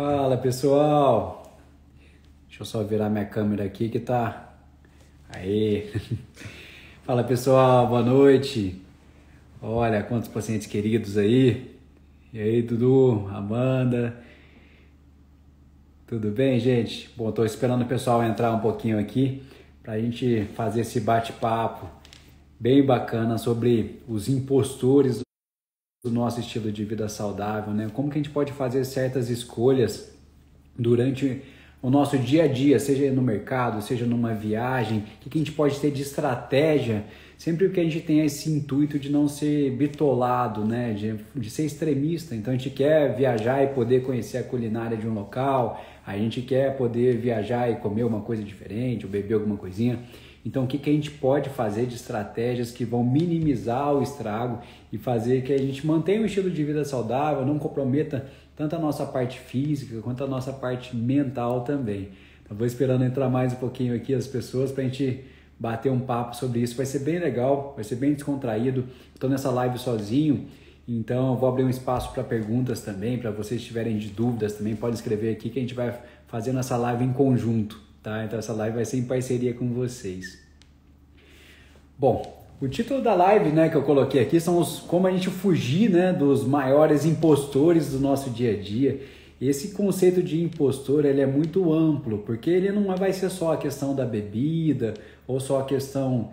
Fala pessoal, deixa eu só virar minha câmera aqui que tá. Aê! Fala pessoal, boa noite. Olha quantos pacientes queridos aí. E aí, Dudu, Amanda, tudo bem, gente? Bom, tô esperando o pessoal entrar um pouquinho aqui pra gente fazer esse bate-papo bem bacana sobre os impostores do nosso estilo de vida saudável, né? Como que a gente pode fazer certas escolhas durante o nosso dia a dia, seja no mercado, seja numa viagem, o que a gente pode ter de estratégia, sempre que a gente tem esse intuito de não ser bitolado, né? De ser extremista. Então a gente quer viajar e poder conhecer a culinária de um local, a gente quer poder viajar e comer uma coisa diferente, ou beber alguma coisinha. Então, o que a gente pode fazer de estratégias que vão minimizar o estrago e fazer que a gente mantenha um estilo de vida saudável, não comprometa tanto a nossa parte física quanto a nossa parte mental também. Então, vou esperando entrar mais um pouquinho aqui as pessoas para a gente bater um papo sobre isso. Vai ser bem legal, vai ser bem descontraído. Estou nessa live sozinho, então eu vou abrir um espaço para perguntas também, para vocês tiverem de dúvidas também, pode escrever aqui que a gente vai fazendo essa live em conjunto. Tá? Então essa live vai ser em parceria com vocês. Bom, o título da live, né, que eu coloquei aqui são como a gente fugir, né, dos maiores impostores do nosso dia a dia. Esse conceito de impostor ele é muito amplo, porque ele não vai ser só a questão da bebida ou só a questão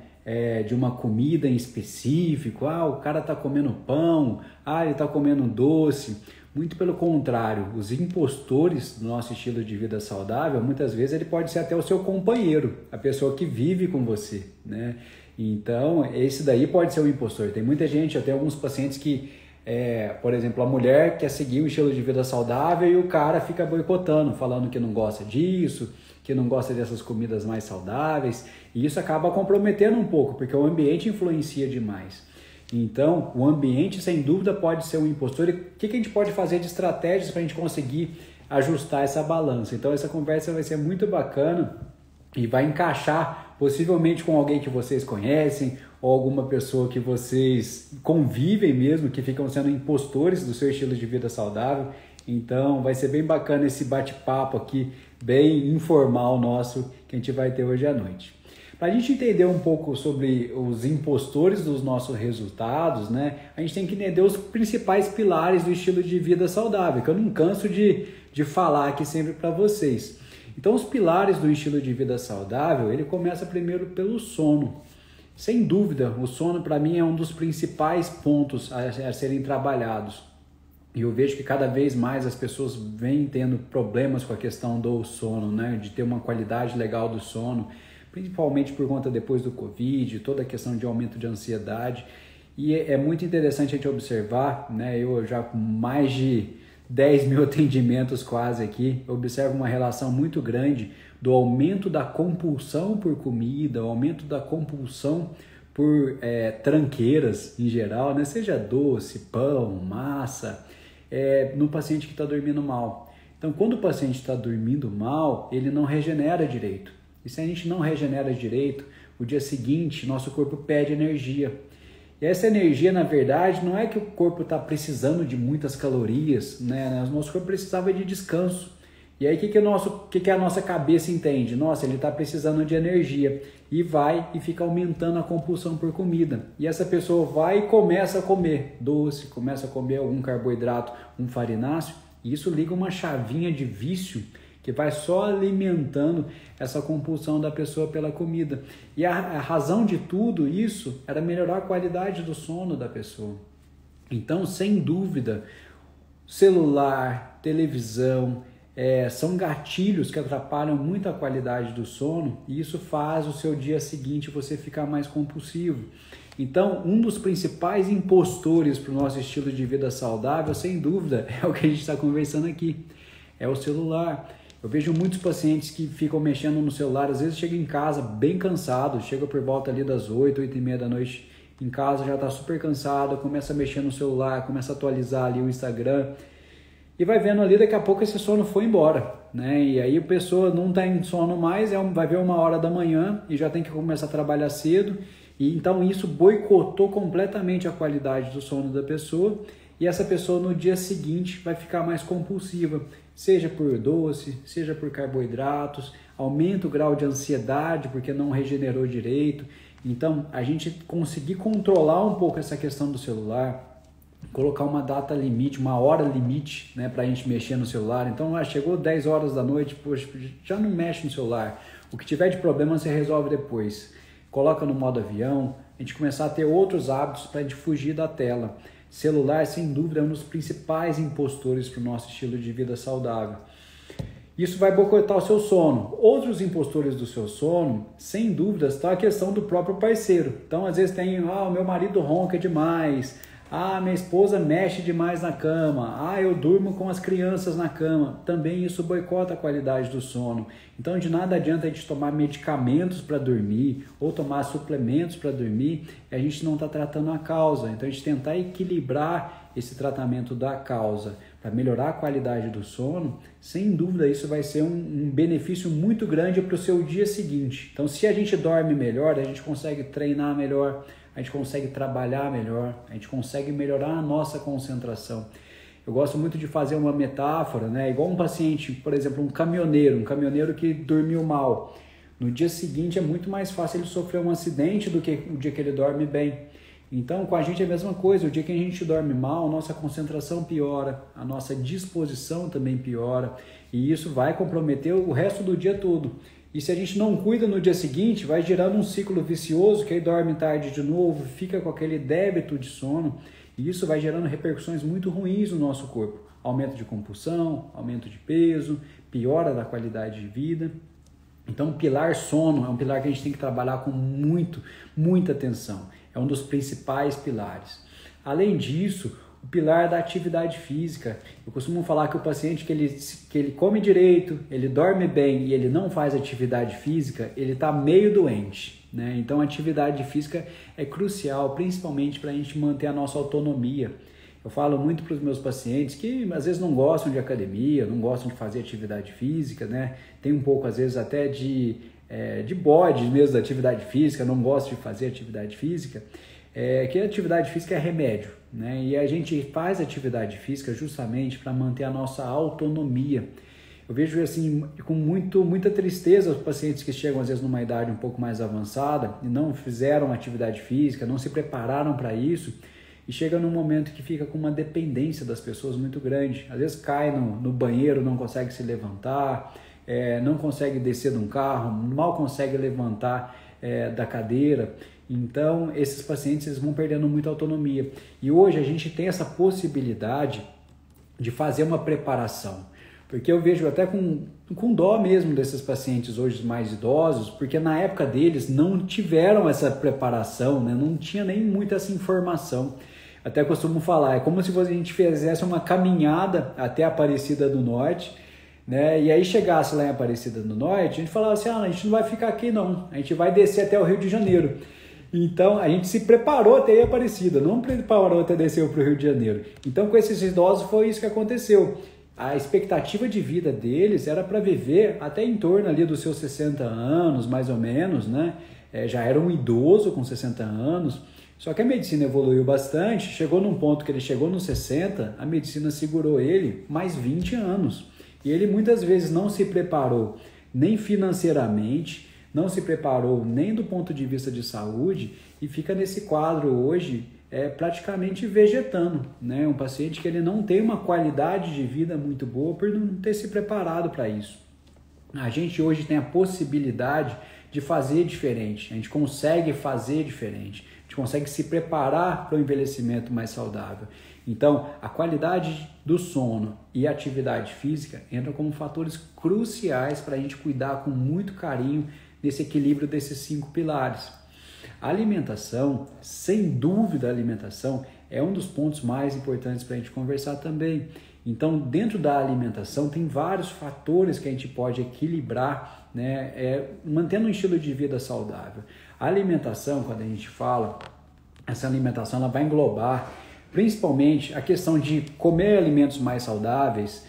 de uma comida em específico. O cara está comendo pão, ele está comendo doce. Muito pelo contrário, os impostores do nosso estilo de vida saudável, muitas vezes ele pode ser até o seu companheiro, a pessoa que vive com você, né? Então, esse daí pode ser um impostor. Tem muita gente, até alguns pacientes que, por exemplo, a mulher quer seguir um estilo de vida saudável e o cara fica boicotando, falando que não gosta disso, que não gosta dessas comidas mais saudáveis, e isso acaba comprometendo um pouco, porque o ambiente influencia demais. Então, o ambiente, sem dúvida, pode ser um impostor. E o que a gente pode fazer de estratégias para a gente conseguir ajustar essa balança? Então, essa conversa vai ser muito bacana e vai encaixar possivelmente com alguém que vocês conhecem ou alguma pessoa que vocês convivem mesmo, que ficam sendo impostores do seu estilo de vida saudável. Então, vai ser bem bacana esse bate-papo aqui, bem informal nosso, que a gente vai ter hoje à noite. Para a gente entender um pouco sobre os impostores dos nossos resultados, né, a gente tem que entender os principais pilares do estilo de vida saudável, que eu não canso de falar aqui sempre para vocês. Então, os pilares do estilo de vida saudável, ele começa primeiro pelo sono. Sem dúvida, o sono para mim é um dos principais pontos a serem trabalhados. E eu vejo que cada vez mais as pessoas vêm tendo problemas com a questão do sono, né, de ter uma qualidade legal do sono, principalmente por conta depois do Covid, toda a questão de aumento de ansiedade. E é muito interessante a gente observar, né? Eu já com mais de 10 mil atendimentos quase aqui, observo uma relação muito grande do aumento da compulsão por comida, o aumento da compulsão por tranqueiras em geral, né? Seja doce, pão, massa, no paciente que está dormindo mal. Então, quando o paciente está dormindo mal, ele não regenera direito. E se a gente não regenera direito, o dia seguinte, nosso corpo perde energia. E essa energia, na verdade, não é que o corpo está precisando de muitas calorias, né? O nosso corpo precisava de descanso. E aí, o que a nossa cabeça entende? Nossa, ele está precisando de energia. E vai e fica aumentando a compulsão por comida. E essa pessoa vai e começa a comer doce, começa a comer algum carboidrato, um farináceo. E isso liga uma chavinha de vício que vai só alimentando essa compulsão da pessoa pela comida. E a razão de tudo isso era melhorar a qualidade do sono da pessoa. Então, sem dúvida, celular, televisão, são gatilhos que atrapalham muito a qualidade do sono e isso faz o seu dia seguinte você ficar mais compulsivo. Então, um dos principais impostores para o nosso estilo de vida saudável, sem dúvida, é o que a gente está conversando aqui, é o celular. Eu vejo muitos pacientes que ficam mexendo no celular, às vezes chegam em casa bem cansado, chega por volta ali das 8, 8h30 da noite em casa, já está super cansado, começa a mexer no celular, começa a atualizar ali o Instagram e vai vendo ali, daqui a pouco esse sono foi embora, né? E aí a pessoa não está em sono mais, vai ver 1h da manhã e já tem que começar a trabalhar cedo, e então isso boicotou completamente a qualidade do sono da pessoa e essa pessoa no dia seguinte vai ficar mais compulsiva, seja por doce, seja por carboidratos, aumenta o grau de ansiedade porque não regenerou direito. Então, a gente conseguir controlar um pouco essa questão do celular, colocar uma data limite, uma hora limite, né, para a gente mexer no celular. Então, chegou 10 horas da noite, poxa, já não mexe no celular. O que tiver de problema você resolve depois. Coloca no modo avião, a gente começar a ter outros hábitos para a gente fugir da tela. Celular, sem dúvida, é um dos principais impostores para o nosso estilo de vida saudável. Isso vai boicotar o seu sono. Outros impostores do seu sono, sem dúvidas, está a questão do próprio parceiro. Então, às vezes tem, o meu marido ronca demais, minha esposa mexe demais na cama, eu durmo com as crianças na cama. Também isso boicota a qualidade do sono. Então, de nada adianta a gente tomar medicamentos para dormir ou tomar suplementos para dormir, a gente não está tratando a causa. Então, a gente tentar equilibrar esse tratamento da causa para melhorar a qualidade do sono, sem dúvida isso vai ser um benefício muito grande para o seu dia seguinte. Então, se a gente dorme melhor, a gente consegue treinar melhor, a gente consegue trabalhar melhor, a gente consegue melhorar a nossa concentração. Eu gosto muito de fazer uma metáfora, né? Igual um paciente, por exemplo, um caminhoneiro que dormiu mal. No dia seguinte é muito mais fácil ele sofrer um acidente do que o dia que ele dorme bem. Então, com a gente é a mesma coisa. O dia que a gente dorme mal, a nossa concentração piora, a nossa disposição também piora, e isso vai comprometer o resto do dia todo. E se a gente não cuida no dia seguinte, vai gerando um ciclo vicioso, que aí dorme tarde de novo, fica com aquele débito de sono, e isso vai gerando repercussões muito ruins no nosso corpo. Aumento de compulsão, aumento de peso, piora da qualidade de vida. Então, o pilar sono é um pilar que a gente tem que trabalhar com muita atenção. É um dos principais pilares. Além disso, o pilar da atividade física. Eu costumo falar que o paciente que ele come direito, ele dorme bem e ele não faz atividade física, ele está meio doente, né? Então, a atividade física é crucial, principalmente para a gente manter a nossa autonomia. Eu falo muito para os meus pacientes que às vezes não gostam de academia, não gostam de fazer atividade física, né? Tem um pouco, às vezes, até de bode mesmo da atividade física, não gosta de fazer atividade física, que a atividade física é remédio, né? E a gente faz atividade física justamente para manter a nossa autonomia. Eu vejo assim com muita tristeza os pacientes que chegam às vezes numa idade um pouco mais avançada e não fizeram atividade física, não se prepararam para isso, e chega num momento que fica com uma dependência das pessoas muito grande. Às vezes cai no banheiro, não consegue se levantar, não consegue descer de um carro, mal consegue levantar da cadeira. Então, esses pacientes eles vão perdendo muita autonomia. E hoje a gente tem essa possibilidade de fazer uma preparação. Porque eu vejo até com dó mesmo desses pacientes hoje mais idosos, porque na época deles não tiveram essa preparação, né? Não tinha nem muita essa informação. Até costumo falar, é como se a gente fizesse uma caminhada até a Aparecida do Norte, né? E aí chegasse lá em Aparecida do Norte, a gente falava assim, a gente não vai ficar aqui não, a gente vai descer até o Rio de Janeiro. Então, a gente se preparou até ir Aparecida, não preparou até descer para o Rio de Janeiro. Então, com esses idosos foi isso que aconteceu. A expectativa de vida deles era para viver até em torno ali dos seus 60 anos, mais ou menos, né? Já era um idoso com 60 anos, só que a medicina evoluiu bastante, chegou num ponto que ele chegou nos 60, a medicina segurou ele mais 20 anos. E ele muitas vezes não se preparou nem financeiramente, não se preparou nem do ponto de vista de saúde e fica nesse quadro hoje praticamente vegetando, né? Um paciente que ele não tem uma qualidade de vida muito boa por não ter se preparado para isso. A gente hoje tem a possibilidade de fazer diferente, a gente consegue fazer diferente, a gente consegue se preparar para o envelhecimento mais saudável. Então, a qualidade do sono e a atividade física entram como fatores cruciais para a gente cuidar com muito carinho desse equilíbrio desses 5 pilares. A alimentação, sem dúvida a alimentação, é um dos pontos mais importantes para a gente conversar também. Então, dentro da alimentação, tem vários fatores que a gente pode equilibrar, né, mantendo um estilo de vida saudável. A alimentação, quando a gente fala, essa alimentação ela vai englobar principalmente a questão de comer alimentos mais saudáveis,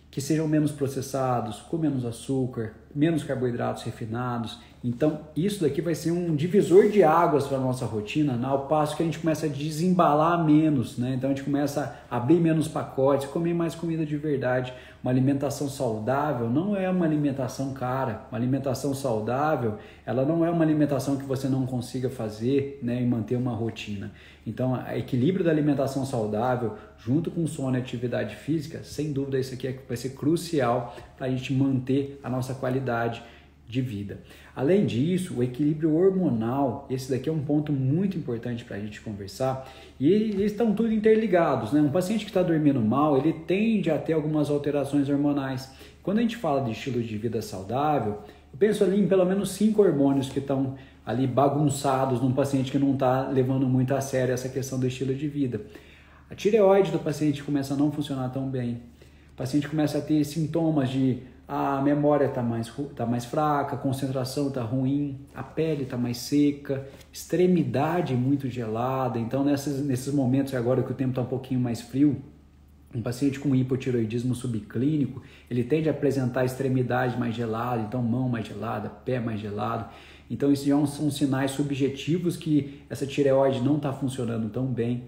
que sejam menos processados, com menos açúcar, menos carboidratos refinados. Então, isso daqui vai ser um divisor de águas para a nossa rotina, ao passo que a gente começa a desembalar menos, né? Então, a gente começa a abrir menos pacotes, comer mais comida de verdade. Uma alimentação saudável não é uma alimentação cara. Uma alimentação saudável, ela não é uma alimentação que você não consiga fazer, né, e manter uma rotina. Então, o equilíbrio da alimentação saudável, junto com sono e atividade física, sem dúvida isso aqui vai ser crucial para a gente manter a nossa qualidade de vida. Além disso, o equilíbrio hormonal, esse daqui é um ponto muito importante para a gente conversar, e eles estão tudo interligados, né? Um paciente que está dormindo mal, ele tende a ter algumas alterações hormonais. Quando a gente fala de estilo de vida saudável, eu penso ali em pelo menos 5 hormônios que estão ali bagunçados num paciente que não está levando muito a sério essa questão do estilo de vida. A tireoide do paciente começa a não funcionar tão bem, o paciente começa a ter sintomas de a memória está mais fraca, a concentração está ruim, a pele está mais seca, extremidade muito gelada. Então, nesses momentos agora que o tempo está um pouquinho mais frio, um paciente com hipotireoidismo subclínico, ele tende a apresentar extremidade mais gelada, então mão mais gelada, pé mais gelado. Então, isso já são sinais subjetivos que essa tireoide não está funcionando tão bem.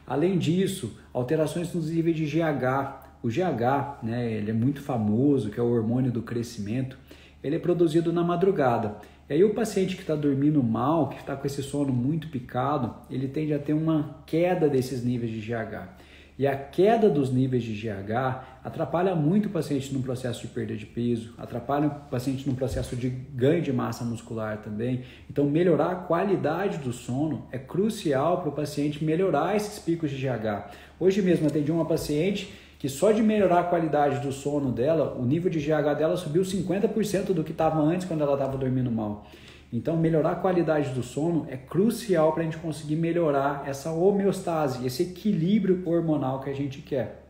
Além disso, alterações nos níveis de GH. O GH, né, ele é muito famoso, que é o hormônio do crescimento, ele é produzido na madrugada. E aí o paciente que está dormindo mal, que está com esse sono muito picado, ele tende a ter uma queda desses níveis de GH. E a queda dos níveis de GH atrapalha muito o paciente no processo de perda de peso, atrapalha o paciente no processo de ganho de massa muscular também. Então, melhorar a qualidade do sono é crucial para o paciente melhorar esses picos de GH. Hoje mesmo atendi uma paciente que só de melhorar a qualidade do sono dela, o nível de GH dela subiu 50% do que estava antes quando ela estava dormindo mal. Então, melhorar a qualidade do sono é crucial para a gente conseguir melhorar essa homeostase, esse equilíbrio hormonal que a gente quer.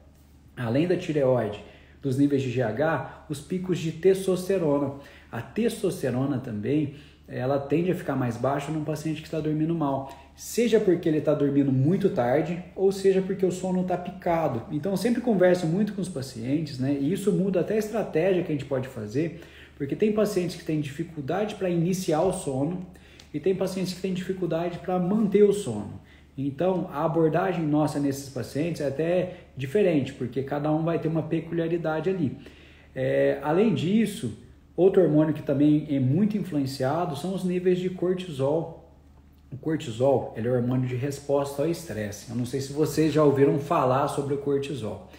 Além da tireoide, dos níveis de GH, os picos de testosterona. A testosterona também, ela tende a ficar mais baixa num paciente que está dormindo mal. Seja porque ele está dormindo muito tarde, ou seja porque o sono está picado. Então, eu sempre converso muito com os pacientes, né? E isso muda até a estratégia que a gente pode fazer, porque tem pacientes que têm dificuldade para iniciar o sono e tem pacientes que têm dificuldade para manter o sono. Então, a abordagem nossa nesses pacientes é até diferente, porque cada um vai ter uma peculiaridade ali. Além disso, outro hormônio que também é muito influenciado são os níveis de cortisol. O cortisol, ele é o hormônio de resposta ao estresse. Eu não sei se vocês já ouviram falar sobre o cortisol.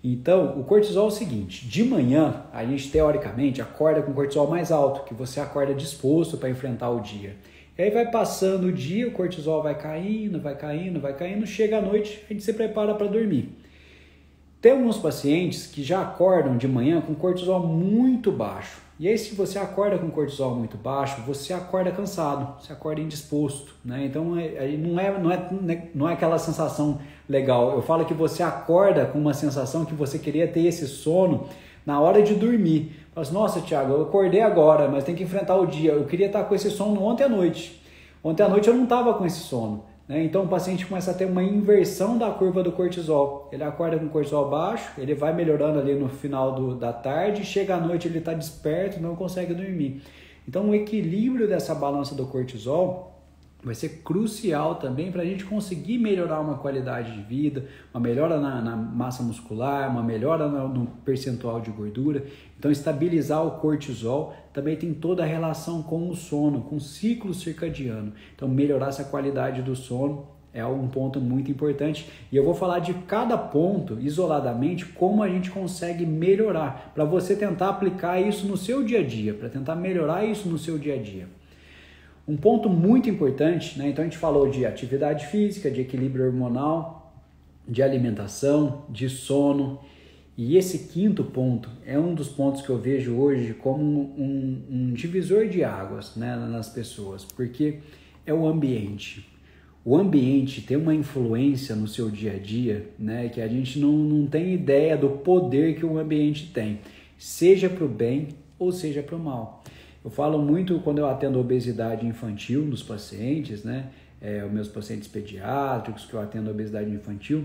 Então, o cortisol é o seguinte: de manhã, a gente teoricamente acorda com o cortisol mais alto, que você acorda disposto para enfrentar o dia. E aí vai passando o dia, o cortisol vai caindo, chega à noite, a gente se prepara para dormir. Tem alguns pacientes que já acordam de manhã com cortisol muito baixo. E aí, se você acorda com cortisol muito baixo, você acorda cansado, você acorda indisposto, né? Então, não é aquela sensação legal. Eu falo que você acorda com uma sensação que você queria ter esse sono na hora de dormir. Fala assim, nossa, Thiago, eu acordei agora, mas tem que enfrentar o dia. Eu queria estar com esse sono ontem à noite. Ontem à noite eu não estava com esse sono. Então o paciente começa a ter uma inversão da curva do cortisol. Ele acorda com cortisol baixo, ele vai melhorando ali no final da tarde, chega à noite ele está desperto, não consegue dormir. Então o equilíbrio dessa balança do cortisol vai ser crucial também para a gente conseguir melhorar uma qualidade de vida, uma melhora na massa muscular, uma melhora no percentual de gordura. Então estabilizar o cortisol também tem toda a relação com o sono, com o ciclo circadiano. Então melhorar essa qualidade do sono é um ponto muito importante. E eu vou falar de cada ponto isoladamente, como a gente consegue melhorar, para você tentar aplicar isso no seu dia a dia, para tentar melhorar isso no seu dia a dia. Um ponto muito importante, né? Então a gente falou de atividade física, de equilíbrio hormonal, de alimentação, de sono. E esse quinto ponto é um dos pontos que eu vejo hoje como um divisor de águas, né, nas pessoas, porque é o ambiente. O ambiente tem uma influência no seu dia a dia, né, que a gente não tem ideia do poder que o ambiente tem, seja para o bem ou seja para o mal. Eu falo muito quando eu atendo obesidade infantil nos pacientes, né? Os meus pacientes pediátricos que eu atendo obesidade infantil,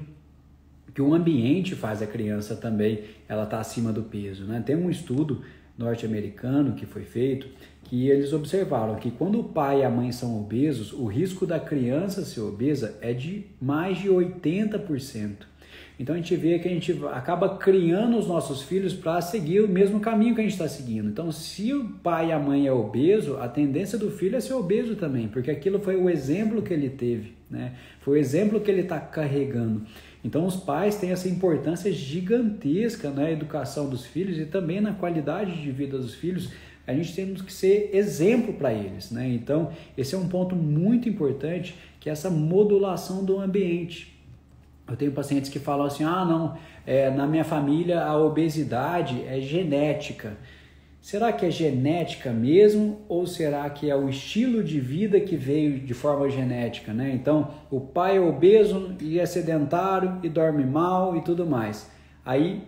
que o ambiente faz a criança também, ela tá acima do peso, né? Tem um estudo norte-americano que foi feito, que eles observaram que quando o pai e a mãe são obesos, o risco da criança ser obesa é de mais de 80%. Então a gente vê que a gente acaba criando os nossos filhos para seguir o mesmo caminho que a gente está seguindo. Então, se o pai e a mãe é obeso, a tendência do filho é ser obeso também, porque aquilo foi o exemplo que ele teve, né? Foi o exemplo que ele está carregando. Então, os pais têm essa importância gigantesca na educação dos filhos e também na qualidade de vida dos filhos. A gente tem que ser exemplo para eles, né? Então, esse é um ponto muito importante, que é essa modulação do ambiente. Eu tenho pacientes que falam assim, não, na minha família a obesidade é genética. Será que é genética mesmo ou será que é o estilo de vida que veio de forma genética, né? Então, o pai é obeso e é sedentário e dorme mal e tudo mais. Aí,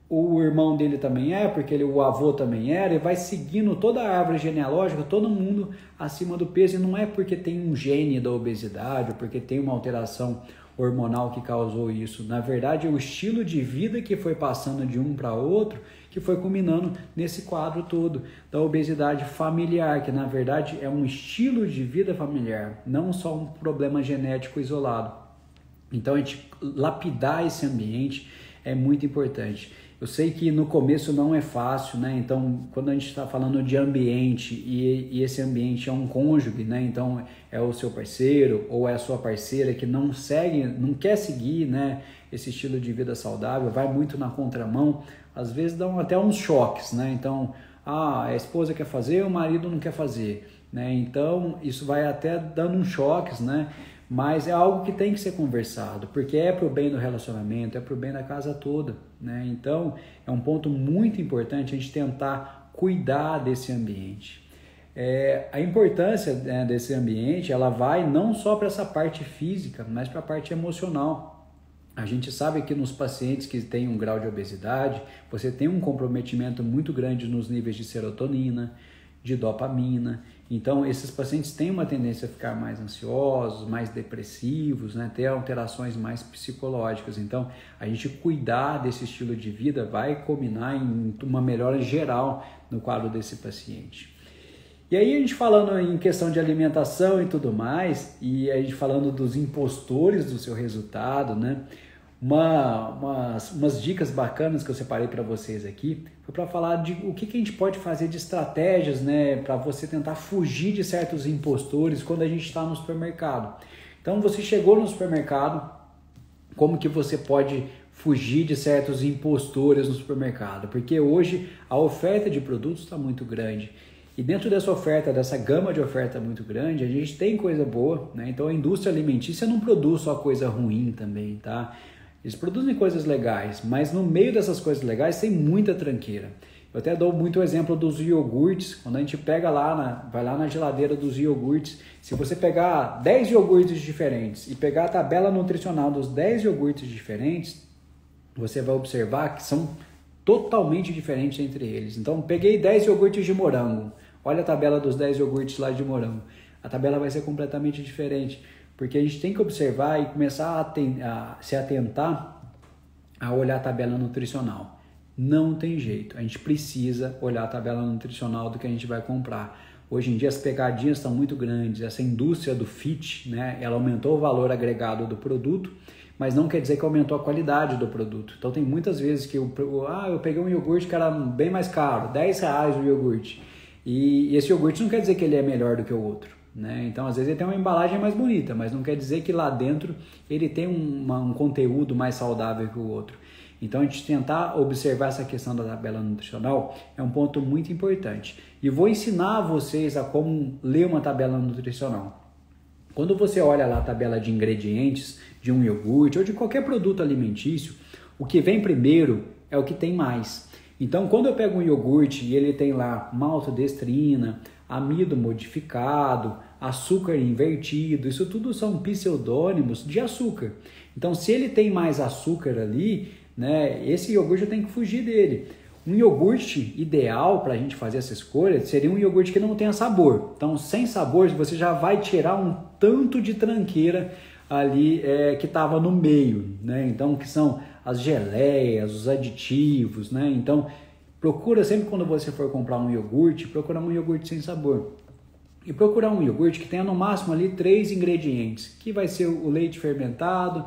o irmão dele também porque o avô também era, e vai seguindo toda a árvore genealógica, todo mundo acima do peso, e não é porque tem um gene da obesidade ou porque tem uma alteração hormonal que causou isso. Na verdade, é o estilo de vida que foi passando de um para outro que foi culminando nesse quadro todo da obesidade familiar, que na verdade é um estilo de vida familiar, não só um problema genético isolado. Então, a gente lapidar esse ambiente é muito importante. Eu sei que no começo não é fácil, né? Então, quando a gente está falando de ambiente e esse ambiente é um cônjuge, né? Então, é o seu parceiro ou é a sua parceira que não quer seguir, né, esse estilo de vida saudável, vai muito na contramão, às vezes dão até uns choques, né? Então, a esposa quer fazer, o marido não quer fazer, né? Então, isso vai até dando uns choques, né? Mas é algo que tem que ser conversado, porque é para o bem do relacionamento, é para o bem da casa toda, né? Então, é um ponto muito importante a gente tentar cuidar desse ambiente. A importância, né, desse ambiente, ela vai não só para essa parte física, mas para a parte emocional. A gente sabe que nos pacientes que têm um grau de obesidade, você tem um comprometimento muito grande nos níveis de serotonina, de dopamina. Então, esses pacientes têm uma tendência a ficar mais ansiosos, mais depressivos, né? Ter alterações mais psicológicas. Então, a gente cuidar desse estilo de vida vai culminar em uma melhora geral no quadro desse paciente. E aí, a gente falando em questão de alimentação e tudo mais, e a gente falando dos impostores do seu resultado, né? Umas dicas bacanas que eu separei para vocês aqui foi para falar de o que a gente pode fazer de estratégias, né, para você tentar fugir de certos impostores quando a gente está no supermercado. Então, você chegou no supermercado, como que você pode fugir de certos impostores no supermercado? Porque hoje a oferta de produtos está muito grande. E dentro dessa oferta, dessa gama de oferta muito grande, a gente tem coisa boa, né? Então, a indústria alimentícia não produz só coisa ruim também, tá? Eles produzem coisas legais, mas no meio dessas coisas legais tem muita tranqueira. Eu até dou muito o exemplo dos iogurtes. Quando a gente pega vai lá na geladeira dos iogurtes, se você pegar 10 iogurtes diferentes e pegar a tabela nutricional dos 10 iogurtes diferentes, você vai observar que são totalmente diferentes entre eles. Então, peguei 10 iogurtes de morango. Olha a tabela dos 10 iogurtes lá de morango. A tabela vai ser completamente diferente. Porque a gente tem que observar e começar a se atentar a olhar a tabela nutricional. Não tem jeito, a gente precisa olhar a tabela nutricional do que a gente vai comprar. Hoje em dia as pegadinhas estão muito grandes, essa indústria do fit, né, ela aumentou o valor agregado do produto, mas não quer dizer que aumentou a qualidade do produto. Então tem muitas vezes que eu peguei um iogurte que era bem mais caro, R$10 o iogurte, e esse iogurte não quer dizer que ele é melhor do que o outro. Né? Então, às vezes ele tem uma embalagem mais bonita, mas não quer dizer que lá dentro ele tem um conteúdo mais saudável que o outro. Então, a gente tentar observar essa questão da tabela nutricional é um ponto muito importante. E vou ensinar vocês a como ler uma tabela nutricional. Quando você olha lá a tabela de ingredientes de um iogurte ou de qualquer produto alimentício, o que vem primeiro é o que tem mais. Então, quando eu pego um iogurte e ele tem lá maltodestrina, amido modificado, açúcar invertido, isso tudo são pseudônimos de açúcar. Então, se ele tem mais açúcar ali, né, esse iogurte eu tenho que fugir dele. Um iogurte ideal para a gente fazer essa escolha seria um iogurte que não tenha sabor. Então, sem sabor, você já vai tirar um tanto de tranqueira ali que estava no meio, né? Então, que são as geleias, os aditivos, né? Então, procura sempre quando você for comprar um iogurte, procurar um iogurte sem sabor. E procurar um iogurte que tenha no máximo ali 3 ingredientes, que vai ser o leite fermentado,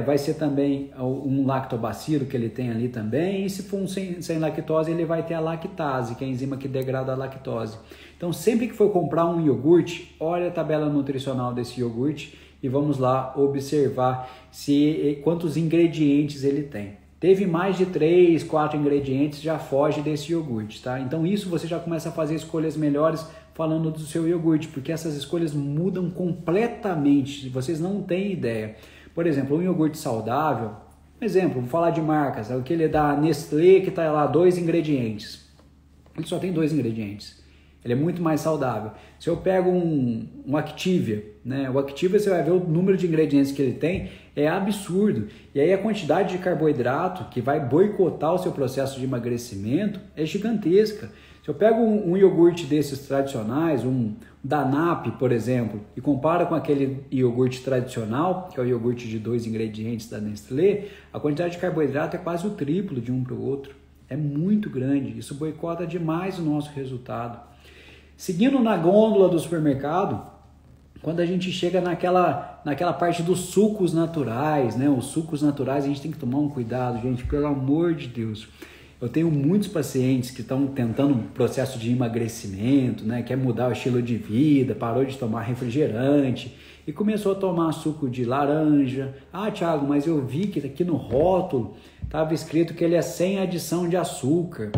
vai ser também um lactobacilo que ele tem ali também, e se for um sem lactose, ele vai ter a lactase, que é a enzima que degrada a lactose. Então, sempre que for comprar um iogurte, olha a tabela nutricional desse iogurte e vamos lá observar quantos ingredientes ele tem. Teve mais de 3, 4 ingredientes, já foge desse iogurte, tá? Então, isso você já começa a fazer escolhas melhores falando do seu iogurte, porque essas escolhas mudam completamente, vocês não têm ideia. Por exemplo, um iogurte saudável, exemplo, vou falar de marcas, aquele da Nestlé que está lá 2 ingredientes. Ele só tem 2 ingredientes. Ele é muito mais saudável. Se eu pego um Activia, né? O Activia você vai ver o número de ingredientes que ele tem, é absurdo. E aí a quantidade de carboidrato que vai boicotar o seu processo de emagrecimento é gigantesca. Se eu pego um iogurte desses tradicionais, um Danap, por exemplo, e comparo com aquele iogurte tradicional, que é o iogurte de 2 ingredientes da Nestlé, a quantidade de carboidrato é quase o triplo de um para o outro. É muito grande, isso boicota demais o nosso resultado. Seguindo na gôndola do supermercado, quando a gente chega naquela parte dos sucos naturais, né? Os sucos naturais a gente tem que tomar um cuidado, gente, pelo amor de Deus. Eu tenho muitos pacientes que estão tentando um processo de emagrecimento, né? Quer mudar o estilo de vida, parou de tomar refrigerante e começou a tomar suco de laranja. Ah, Thiago, mas eu vi que aqui no rótulo estava escrito que ele é sem adição de açúcar.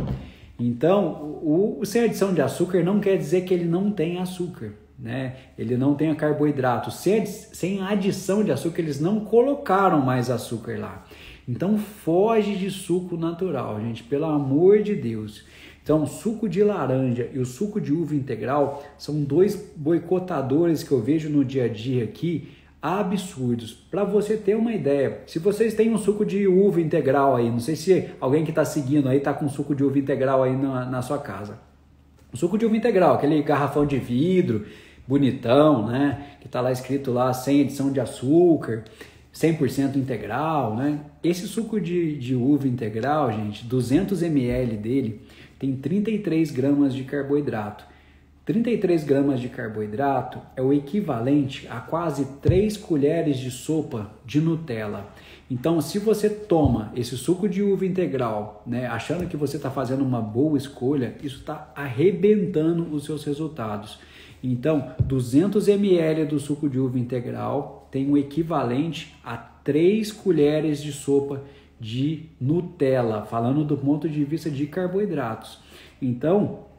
Então, o sem adição de açúcar não quer dizer que ele não tem açúcar, né? Ele não tem carboidrato. Sem adição de açúcar, eles não colocaram mais açúcar lá. Então, foge de suco natural, gente, pelo amor de Deus. Então, o suco de laranja e o suco de uva integral são 2 boicotadores que eu vejo no dia a dia aqui, absurdos. Para você ter uma ideia, se vocês têm um suco de uva integral aí, não sei se alguém que está seguindo aí está com suco de uva integral aí na sua casa. O suco de uva integral, aquele garrafão de vidro, bonitão, né? Que está lá escrito lá, sem adição de açúcar, 100% integral, né? Esse suco de uva integral, gente, 200 ml dele tem 33 gramas de carboidrato. 33 gramas de carboidrato é o equivalente a quase 3 colheres de sopa de Nutella. Então, se você toma esse suco de uva integral, né, achando que você está fazendo uma boa escolha, isso está arrebentando os seus resultados. Então, 200 ml do suco de uva integral tem o equivalente a 3 colheres de sopa de Nutella, falando do ponto de vista de carboidratos. Então,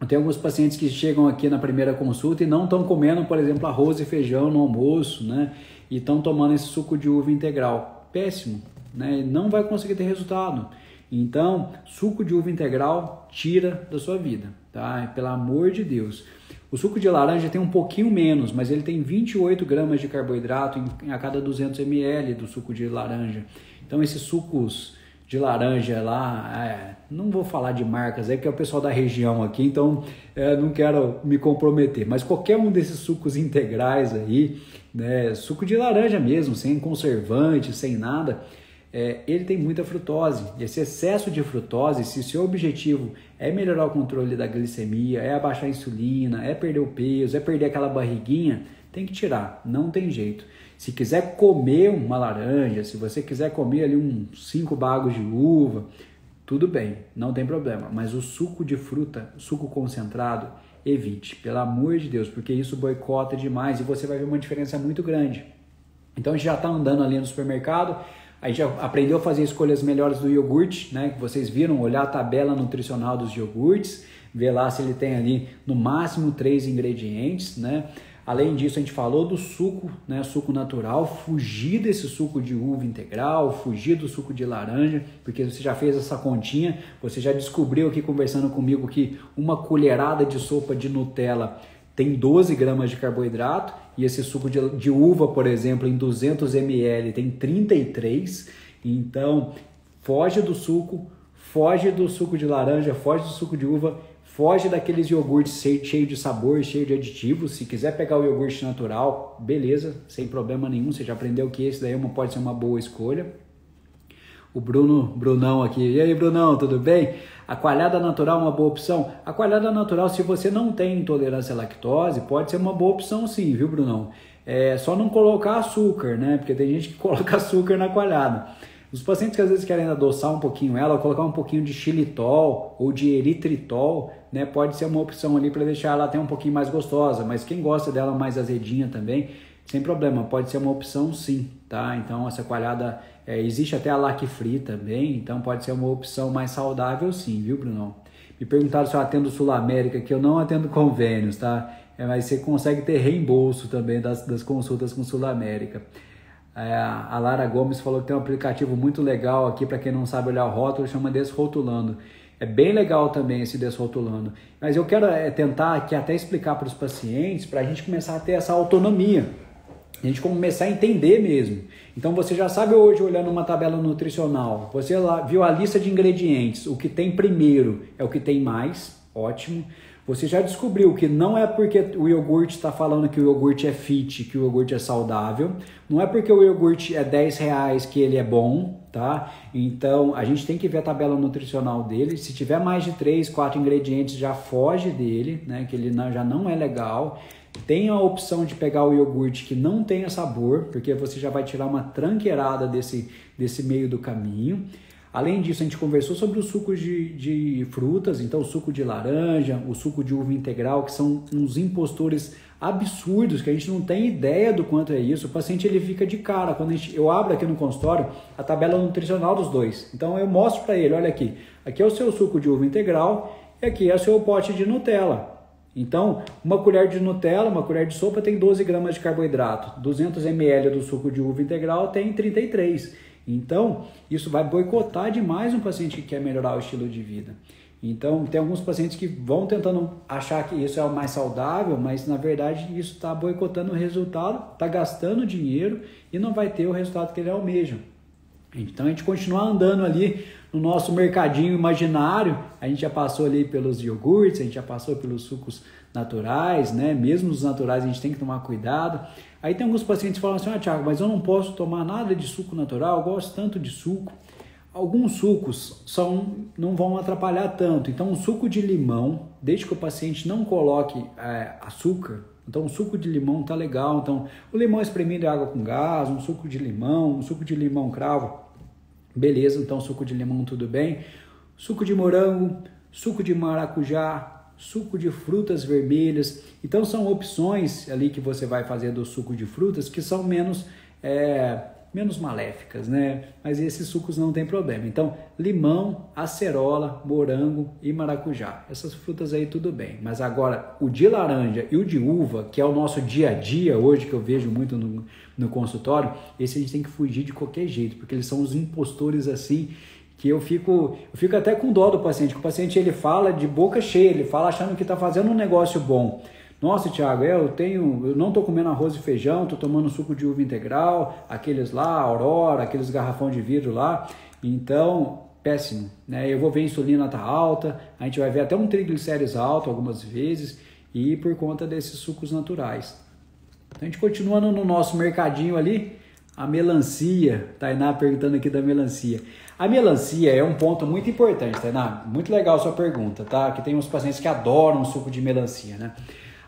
eu tenho alguns pacientes que chegam aqui na primeira consulta e não estão comendo, por exemplo, arroz e feijão no almoço, né? E estão tomando esse suco de uva integral. Péssimo, né? Não vai conseguir ter resultado. Então, suco de uva integral, tira da sua vida, tá? Pelo amor de Deus. O suco de laranja tem um pouquinho menos, mas ele tem 28 gramas de carboidrato a cada 200 ml do suco de laranja. Então, esses sucos de laranja lá, não vou falar de marcas, que é o pessoal da região aqui, então não quero me comprometer, mas qualquer um desses sucos integrais aí, né, suco de laranja mesmo, sem conservante, sem nada, ele tem muita frutose. Esse excesso de frutose, se o seu objetivo é melhorar o controle da glicemia, é abaixar a insulina, é perder o peso, é perder aquela barriguinha, tem que tirar, não tem jeito. Se quiser comer uma laranja, se você quiser comer ali uns 5 bagos de uva, tudo bem, não tem problema. Mas o suco de fruta, suco concentrado, evite, pelo amor de Deus, porque isso boicota demais e você vai ver uma diferença muito grande. Então a gente já está andando ali no supermercado, a gente já aprendeu a fazer escolhas melhores do iogurte, né? Que vocês viram, olhar a tabela nutricional dos iogurtes, ver lá se ele tem ali no máximo 3 ingredientes, né? Além disso, a gente falou do suco, né, suco natural, fugir desse suco de uva integral, fugir do suco de laranja, porque você já fez essa continha, você já descobriu aqui conversando comigo que uma colherada de sopa de Nutella tem 12 gramas de carboidrato e esse suco de uva, por exemplo, em 200 ml tem 33, então foge do suco de laranja, foge do suco de uva, foge daqueles iogurtes cheios de sabor, cheio de aditivos. Se quiser pegar o iogurte natural, beleza, sem problema nenhum, você já aprendeu que esse daí pode ser uma boa escolha. O Brunão aqui, e aí Brunão, tudo bem? A coalhada natural é uma boa opção? A coalhada natural, se você não tem intolerância à lactose, pode ser uma boa opção sim, viu, Brunão? É só não colocar açúcar, né? Porque tem gente que coloca açúcar na coalhada. Os pacientes que às vezes querem adoçar um pouquinho ela, colocar um pouquinho de xilitol ou de eritritol, né? Pode ser uma opção ali para deixar ela até um pouquinho mais gostosa, mas quem gosta dela mais azedinha também, sem problema, pode ser uma opção sim, tá? Então essa coalhada, existe até a lac free também, então pode ser uma opção mais saudável sim, viu, Brunão? Me perguntaram se eu atendo Sul América, que eu não atendo convênios, tá? Mas você consegue ter reembolso também das consultas com Sul América. A Lara Gomes falou que tem um aplicativo muito legal aqui, para quem não sabe olhar o rótulo, chama Desrotulando. É bem legal também esse Desrotulando. Mas eu quero tentar aqui até explicar para os pacientes, para a gente começar a ter essa autonomia. A gente começar a entender mesmo. Então você já sabe hoje, olhando uma tabela nutricional, você lá viu a lista de ingredientes, o que tem primeiro é o que tem mais, ótimo. Você já descobriu que não é porque o iogurte está falando que o iogurte é fit, que o iogurte é saudável. Não é porque o iogurte é R$10 que ele é bom, tá? Então, a gente tem que ver a tabela nutricional dele. Se tiver mais de 3, 4 ingredientes, já foge dele, né? Que ele já não é legal. Tem a opção de pegar o iogurte que não tenha sabor, porque você já vai tirar uma tranqueirada desse meio do caminho. Além disso, a gente conversou sobre os sucos de frutas, então o suco de laranja, o suco de uva integral, que são uns impostores absurdos, que a gente não tem ideia do quanto é isso. O paciente ele fica de cara, quando eu abro aqui no consultório a tabela nutricional dos dois. Então eu mostro para ele, olha aqui é o seu suco de uva integral e aqui é o seu pote de Nutella. Então, uma colher de Nutella, uma colher de sopa tem 12 gramas de carboidrato, 200 ml do suco de uva integral tem 33. Então, isso vai boicotar demais um paciente que quer melhorar o estilo de vida. Então, tem alguns pacientes que vão tentando achar que isso é o mais saudável, mas na verdade isso está boicotando o resultado, está gastando dinheiro e não vai ter o resultado que ele almeja. Então, a gente continua andando ali no nosso mercadinho imaginário, a gente já passou ali pelos iogurtes, a gente já passou pelos sucos naturais, né? Mesmo os naturais a gente tem que tomar cuidado. Aí tem alguns pacientes que falam assim, Thiago, mas eu não posso tomar nada de suco natural, eu gosto tanto de suco. Alguns sucos não vão atrapalhar tanto, então um suco de limão, desde que o paciente não coloque açúcar, então o suco de limão tá legal, então o limão espremido é água com gás, um suco de limão cravo, beleza, então suco de limão tudo bem, suco de morango, suco de maracujá, suco de frutas vermelhas, então são opções ali que você vai fazer do suco de frutas que são menos maléficas, né? Mas esses sucos não tem problema. Então, limão, acerola, morango e maracujá. Essas frutas aí tudo bem. Mas agora, o de laranja e o de uva, que é o nosso dia a dia hoje, que eu vejo muito no consultório, esse a gente tem que fugir de qualquer jeito, porque eles são os impostores assim, que eu fico até com dó do paciente, que o paciente ele fala de boca cheia, ele fala achando que está fazendo um negócio bom. Nossa, Thiago, eu não estou comendo arroz e feijão, estou tomando suco de uva integral, aqueles lá, Aurora, aqueles garrafão de vidro lá, então, péssimo, né? Eu vou ver a insulina tá alta, a gente vai ver até um triglicérides alto algumas vezes, e por conta desses sucos naturais. Então, a gente continuando no nosso mercadinho ali, a melancia, Tainá perguntando aqui da melancia. A melancia é um ponto muito importante, Tainá, muito legal a sua pergunta, tá? Que tem uns pacientes que adoram suco de melancia, né?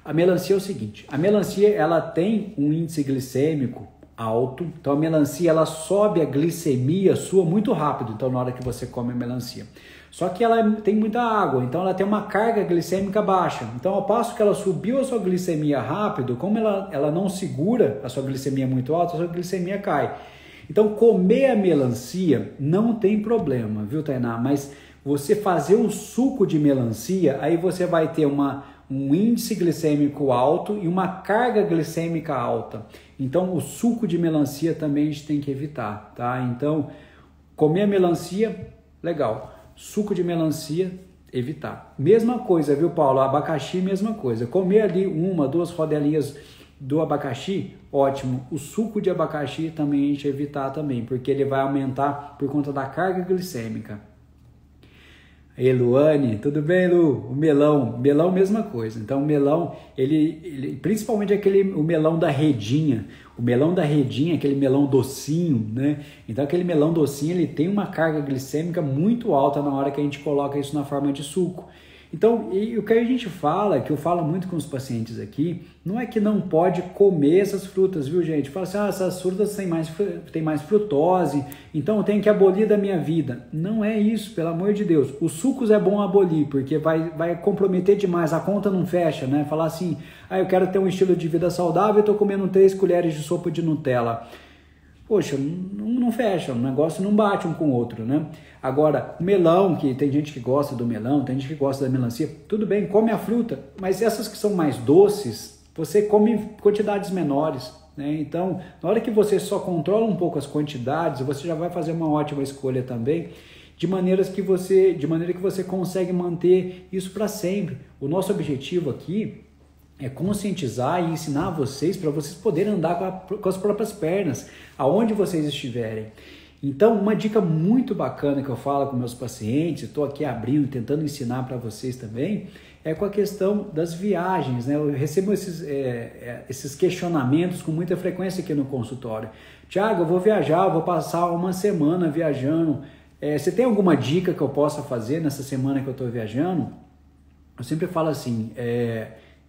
A melancia é o seguinte, a melancia ela tem um índice glicêmico alto, então a melancia ela sobe a glicemia sua muito rápido, então na hora que você come a melancia. Só que ela tem muita água, então ela tem uma carga glicêmica baixa. Então ao passo que ela subiu a sua glicemia rápido, como ela não segura a sua glicemia muito alta, a sua glicemia cai. Então comer a melancia não tem problema, viu, Tainá? Mas você fazer o suco de melancia, aí você vai ter um índice glicêmico alto e uma carga glicêmica alta. Então, o suco de melancia também a gente tem que evitar, tá? Então, comer a melancia, legal. Suco de melancia, evitar. Mesma coisa, viu, Paulo? Abacaxi, mesma coisa. Comer ali 1, 2 rodelinhas do abacaxi, ótimo. O suco de abacaxi também a gente evitar também, porque ele vai aumentar por conta da carga glicêmica. Eluane, tudo bem, Lu? O melão mesma coisa. Então o melão, ele principalmente o melão da redinha, aquele melão docinho, né? Então aquele melão docinho, ele tem uma carga glicêmica muito alta na hora que a gente coloca isso na forma de suco. Então, e o que a gente fala, que eu falo muito com os pacientes aqui, não é que não pode comer essas frutas, viu, gente? Fala assim, essas frutas têm mais frutose, então eu tenho que abolir da minha vida. Não é isso, pelo amor de Deus. Os sucos é bom abolir, porque vai comprometer demais, a conta não fecha, né? Falar assim, eu quero ter um estilo de vida saudável e estou comendo 3 colheres de sopa de Nutella. Poxa, não fecha, o negócio não bate um com o outro, né? Agora, o melão, que tem gente que gosta do melão, tem gente que gosta da melancia, tudo bem, come a fruta, mas essas que são mais doces, você come em quantidades menores, né? Então, na hora que você só controla um pouco as quantidades, você já vai fazer uma ótima escolha também, de maneira que você consegue manter isso para sempre. O nosso objetivo aqui é conscientizar e ensinar vocês para vocês poderem andar com as próprias pernas, aonde vocês estiverem. Então, uma dica muito bacana que eu falo com meus pacientes, estou aqui abrindo, tentando ensinar para vocês também, é com a questão das viagens, né? Eu recebo esses questionamentos com muita frequência aqui no consultório. Tiago, eu vou viajar, eu vou passar uma semana viajando. Você tem alguma dica que eu possa fazer nessa semana que eu estou viajando? Eu sempre falo assim,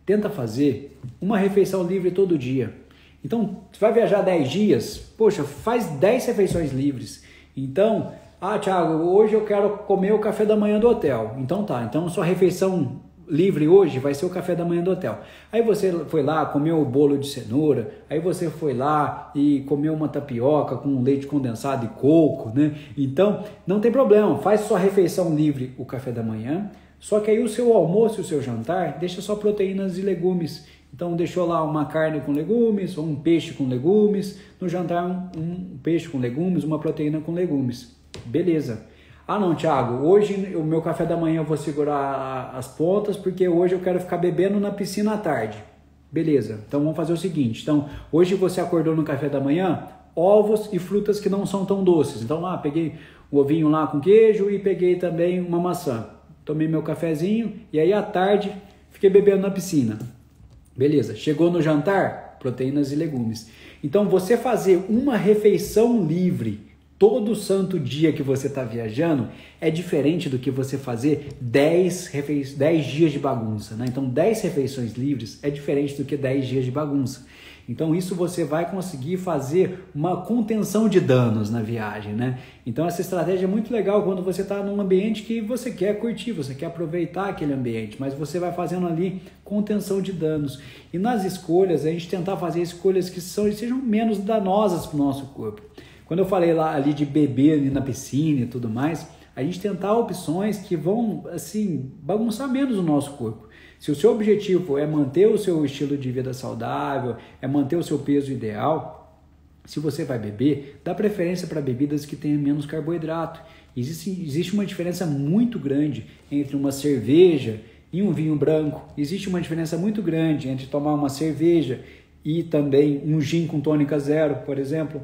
tenta fazer uma refeição livre todo dia. Então, você vai viajar 10 dias, poxa, faz 10 refeições livres. Então, Thiago, hoje eu quero comer o café da manhã do hotel. Então então sua refeição livre hoje vai ser o café da manhã do hotel. Aí você foi lá, comeu o bolo de cenoura, aí você foi lá e comeu uma tapioca com leite condensado e coco, né? Então, não tem problema, faz sua refeição livre o café da manhã, só que aí o seu almoço e o seu jantar, deixa só proteínas e legumes. Então, deixou lá uma carne com legumes, ou um peixe com legumes. No jantar, um peixe com legumes, uma proteína com legumes. Beleza. Não, Thiago, hoje o meu café da manhã eu vou segurar as pontas, porque hoje eu quero ficar bebendo na piscina à tarde. Beleza. Então, vamos fazer o seguinte. Então, hoje você acordou no café da manhã, ovos e frutas que não são tão doces. Então, peguei um ovinho lá com queijo e peguei também uma maçã. Tomei meu cafezinho e aí à tarde fiquei bebendo na piscina. Beleza, chegou no jantar, proteínas e legumes. Então, você fazer uma refeição livre todo santo dia que você está viajando é diferente do que você fazer 10 dias de bagunça, né? Então, 10 refeições livres é diferente do que 10 dias de bagunça. Então, isso você vai conseguir fazer uma contenção de danos na viagem, né? Então, essa estratégia é muito legal quando você está num ambiente que você quer curtir, você quer aproveitar aquele ambiente, mas você vai fazendo ali contenção de danos. E nas escolhas, a gente tentar fazer escolhas que sejam menos danosas para o nosso corpo. Quando eu falei lá ali de beber ali na piscina e tudo mais, a gente tentar opções que vão, assim, bagunçar menos o nosso corpo. Se o seu objetivo é manter o seu estilo de vida saudável, é manter o seu peso ideal, se você vai beber, dá preferência para bebidas que tenham menos carboidrato. Existe uma diferença muito grande entre uma cerveja e um vinho branco. Existe uma diferença muito grande entre tomar uma cerveja e também um gin com tônica zero, por exemplo.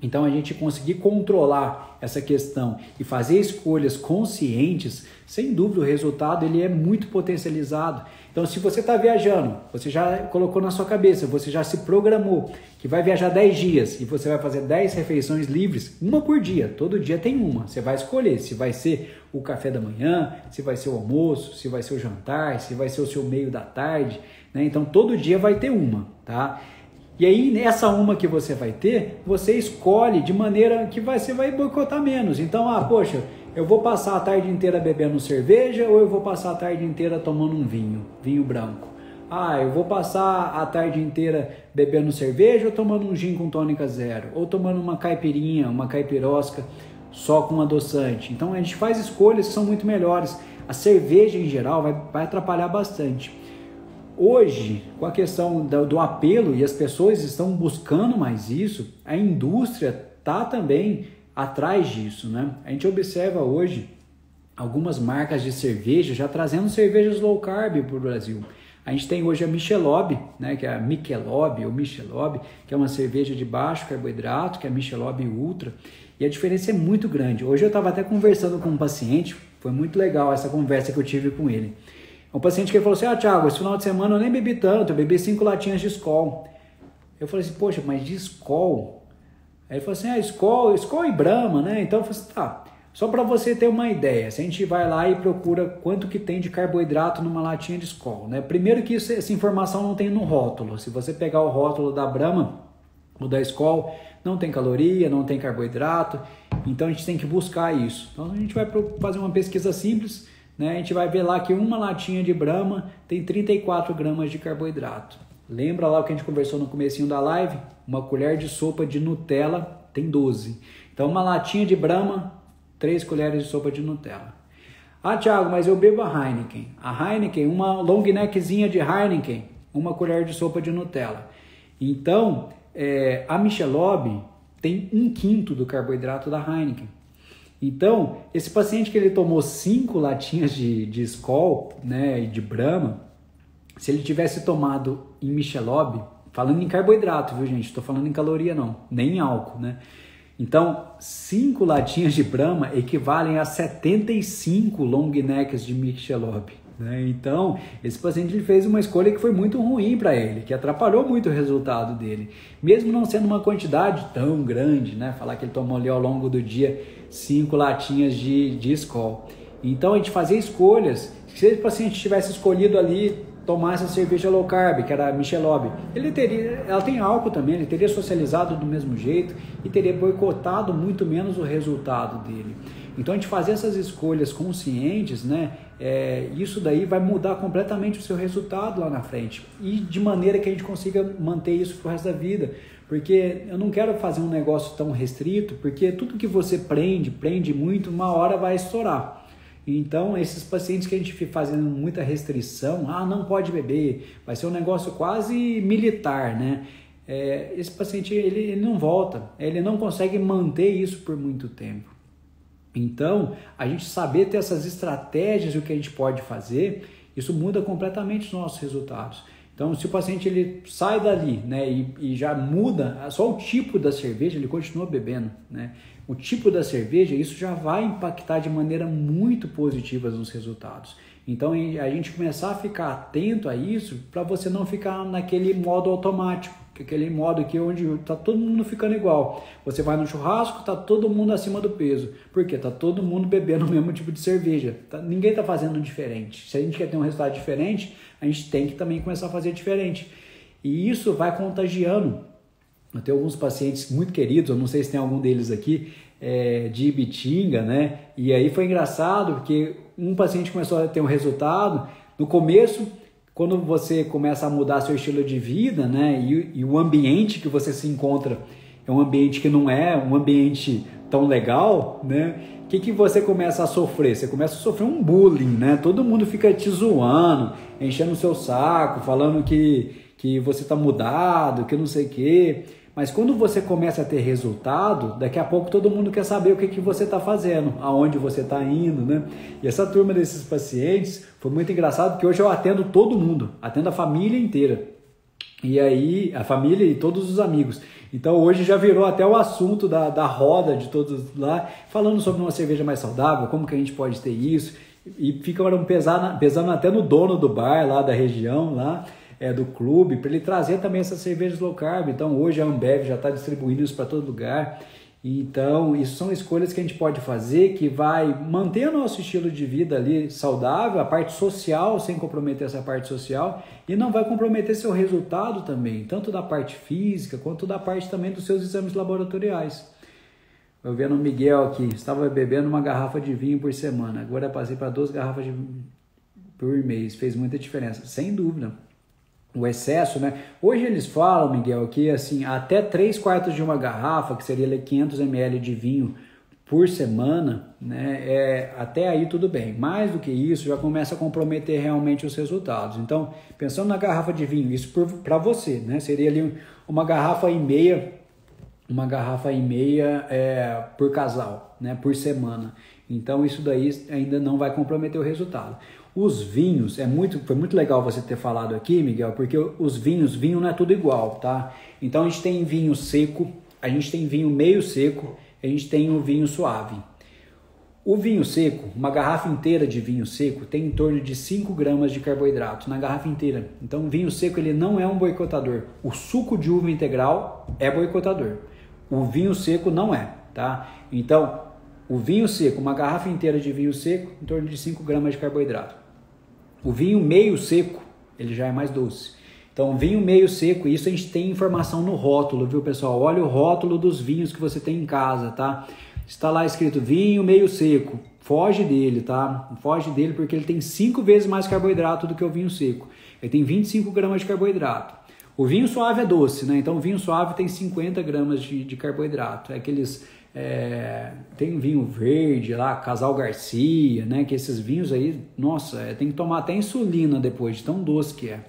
Então, a gente conseguir controlar essa questão e fazer escolhas conscientes, sem dúvida o resultado ele é muito potencializado. Então, se você está viajando, você já colocou na sua cabeça, você já se programou que vai viajar 10 dias e você vai fazer 10 refeições livres, uma por dia, todo dia tem uma. Você vai escolher se vai ser o café da manhã, se vai ser o almoço, se vai ser o jantar, se vai ser o seu meio da tarde, né? Então, todo dia vai ter uma, tá? E aí, nessa uma que você vai ter, você escolhe de maneira que você vai boicotar menos. Então, poxa, eu vou passar a tarde inteira bebendo cerveja ou eu vou passar a tarde inteira tomando um vinho branco? Eu vou passar a tarde inteira bebendo cerveja ou tomando um gin com tônica zero? Ou tomando uma caipirinha, uma caipirosca só com adoçante? Então, a gente faz escolhas que são muito melhores. A cerveja, em geral, vai atrapalhar bastante. Hoje, com a questão do apelo e as pessoas estão buscando mais isso, a indústria está também atrás disso, né? A gente observa hoje algumas marcas de cerveja já trazendo cervejas low carb para o Brasil. A gente tem hoje a Michelob, né, que é a Michelob ou Michelob, que é uma cerveja de baixo carboidrato, que é a Michelob Ultra, e a diferença é muito grande. Hoje eu estava até conversando com um paciente, Foi muito legal essa conversa que eu tive com ele. Um paciente que falou assim, Thiago, esse final de semana eu nem bebi tanto, eu bebi 5 latinhas de Skol. Eu falei assim, poxa, mas de Skol? Aí ele falou assim, Skol e Brahma, né? Então eu falei assim, tá, só para você ter uma ideia, se a gente vai lá e procura quanto que tem de carboidrato numa latinha de Skol, né? Primeiro que essa informação não tem no rótulo. Se você pegar o rótulo da Brahma ou da Skol, não tem caloria, não tem carboidrato, então a gente tem que buscar isso. Então a gente vai fazer uma pesquisa simples, né? A gente vai ver lá que uma latinha de Brahma tem 34 gramas de carboidrato. Lembra lá o que a gente conversou no comecinho da live? Uma colher de sopa de Nutella tem 12. Então uma latinha de Brahma, 3 colheres de sopa de Nutella. Ah, Thiago, mas eu bebo a Heineken. A Heineken, uma long neckzinha de Heineken, uma colher de sopa de Nutella. Então, a Michelob tem 1/5 do carboidrato da Heineken. Então, esse paciente que ele tomou 5 latinhas de Skol, né, e de Brahma, se ele tivesse tomado em Michelob, falando em carboidrato, viu gente? Estou falando em caloria não, nem em álcool, né? Então, 5 latinhas de Brahma equivalem a 75 long necks de Michelob, né? Então, esse paciente ele fez uma escolha que foi muito ruim para ele, que atrapalhou muito o resultado dele, mesmo não sendo uma quantidade tão grande, né? Falar que ele tomou ali ao longo do dia 5 latinhas de Skol. Então, a gente fazia escolhas. Se esse paciente tivesse escolhido ali tomar essa cerveja low carb, que era a Michelob, ela tem álcool também, ele teria socializado do mesmo jeito e teria boicotado muito menos o resultado dele. Então a gente fazer essas escolhas conscientes, né, isso daí vai mudar completamente o seu resultado lá na frente e de maneira que a gente consiga manter isso pro resto da vida, porque eu não quero fazer um negócio tão restrito, porque tudo que você prende muito, uma hora vai estourar. Então, esses pacientes que a gente fica fazendo muita restrição, não pode beber, vai ser um negócio quase militar, né? Esse paciente, ele não volta, ele não consegue manter isso por muito tempo. Então, a gente saber ter essas estratégias e o que a gente pode fazer, isso muda completamente os nossos resultados. Então, se o paciente ele sai dali, né, e já muda só o tipo da cerveja, ele continua bebendo, né? O tipo da cerveja, isso já vai impactar de maneira muito positiva nos resultados. Então, a gente começar a ficar atento a isso para você não ficar naquele modo automático, aquele modo que onde está todo mundo ficando igual. Você vai no churrasco, está todo mundo acima do peso. Por quê? Está todo mundo bebendo o mesmo tipo de cerveja. Ninguém está fazendo diferente. Se a gente quer ter um resultado diferente, a gente tem que também começar a fazer diferente. E isso vai contagiando. Eu tenho alguns pacientes muito queridos, eu não sei se tem algum deles aqui, de Ibitinga, né? E aí foi engraçado, porque um paciente começou a ter um resultado. No começo, quando você começa a mudar seu estilo de vida, né? E o ambiente que você se encontra é um ambiente que não é um ambiente tão legal, né? O que você começa a sofrer? Você começa a sofrer um bullying, né? Todo mundo fica te zoando, enchendo o seu saco, falando que você está mudado, que não sei o quê. Mas quando você começa a ter resultado, daqui a pouco todo mundo quer saber o que você está fazendo, aonde você está indo, né? E essa turma desses pacientes foi muito engraçado, porque hoje eu atendo todo mundo, atendo a família inteira. E aí, a família e todos os amigos. Então hoje já virou até o assunto da roda de todos lá, falando sobre uma cerveja mais saudável, como que a gente pode ter isso. E ficaram pesando até no dono do bar lá da região, lá, do clube, para ele trazer também essas cervejas low carb. Então hoje a Ambev já está distribuindo isso para todo lugar. Então isso são escolhas que a gente pode fazer que vai manter o nosso estilo de vida ali saudável, a parte social, sem comprometer essa parte social, e não vai comprometer seu resultado também, tanto da parte física quanto da parte também dos seus exames laboratoriais. Eu vendo o Miguel aqui, estava bebendo uma garrafa de vinho por semana, agora passei para 2 garrafas por mês, fez muita diferença, sem dúvida. O excesso, né? Hoje eles falam, Miguel, que assim, até 3/4 de uma garrafa, que seria 500 ml de vinho por semana, né? Até aí tudo bem. Mais do que isso, já começa a comprometer realmente os resultados. Então, pensando na garrafa de vinho, isso para você, né? Seria ali uma garrafa e meia por casal, né? Por semana. Então, isso daí ainda não vai comprometer o resultado. Os vinhos, foi muito legal você ter falado aqui, Miguel, porque vinho não é tudo igual, tá? Então a gente tem vinho seco, a gente tem vinho meio seco, a gente tem o vinho suave. O vinho seco, uma garrafa inteira de vinho seco tem em torno de 5 gramas de carboidrato na garrafa inteira. Então o vinho seco ele não é um boicotador. O suco de uva integral é boicotador. O vinho seco não é, tá? Então o vinho seco, uma garrafa inteira de vinho seco, em torno de 5 gramas de carboidrato. O vinho meio seco, ele já é mais doce. Então vinho meio seco, isso a gente tem informação no rótulo, viu pessoal? Olha o rótulo dos vinhos que você tem em casa, tá? Está lá escrito vinho meio seco, foge dele, tá? Foge dele porque ele tem 5 vezes mais carboidrato do que o vinho seco. Ele tem 25 gramas de carboidrato. O vinho suave é doce, né? Então o vinho suave tem 50 gramas de carboidrato. É aqueles... tem um vinho verde lá, Casal Garcia, né? Que esses vinhos aí, nossa, tem que tomar até insulina depois, de tão doce que é.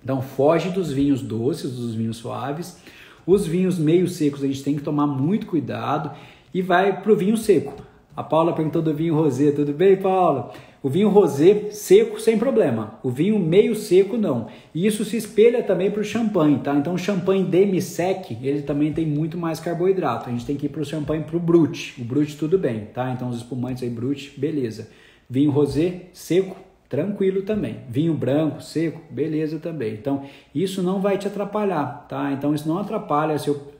Então foge dos vinhos doces, dos vinhos suaves. Os vinhos meio secos a gente tem que tomar muito cuidado. E vai para o vinho seco. A Paula perguntou do vinho rosé, tudo bem, Paula? O vinho rosé seco sem problema, o vinho meio seco não. E isso se espelha também para o champanhe, tá? Então o champanhe demi-sec, ele também tem muito mais carboidrato. A gente tem que ir para o champanhe, para o brut. O brut tudo bem, tá? Então os espumantes aí brut, beleza. Vinho rosé seco, tranquilo também. Vinho branco, seco, beleza também. Então isso não vai te atrapalhar, tá? Então isso não atrapalha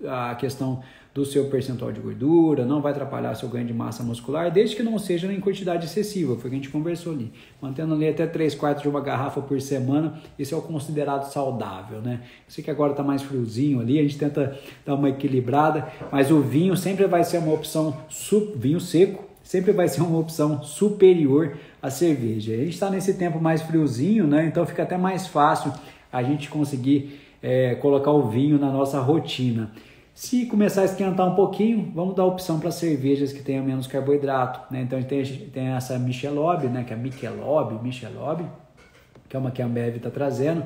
a questão do seu percentual de gordura, não vai atrapalhar seu ganho de massa muscular, desde que não seja em quantidade excessiva, foi o que a gente conversou ali. Mantendo ali até 3/4 de uma garrafa por semana, isso é o considerado saudável, né? Eu sei que agora está mais friozinho ali, a gente tenta dar uma equilibrada, mas o vinho sempre vai ser uma opção, vinho seco, sempre vai ser uma opção superior à cerveja. A gente está nesse tempo mais friozinho, né? Então fica até mais fácil a gente conseguir colocar o vinho na nossa rotina. Se começar a esquentar um pouquinho, vamos dar opção para cervejas que tenham menos carboidrato, né? Então a gente tem essa Michelob, né? Que é a Michelob, que é uma que a Ambev está trazendo.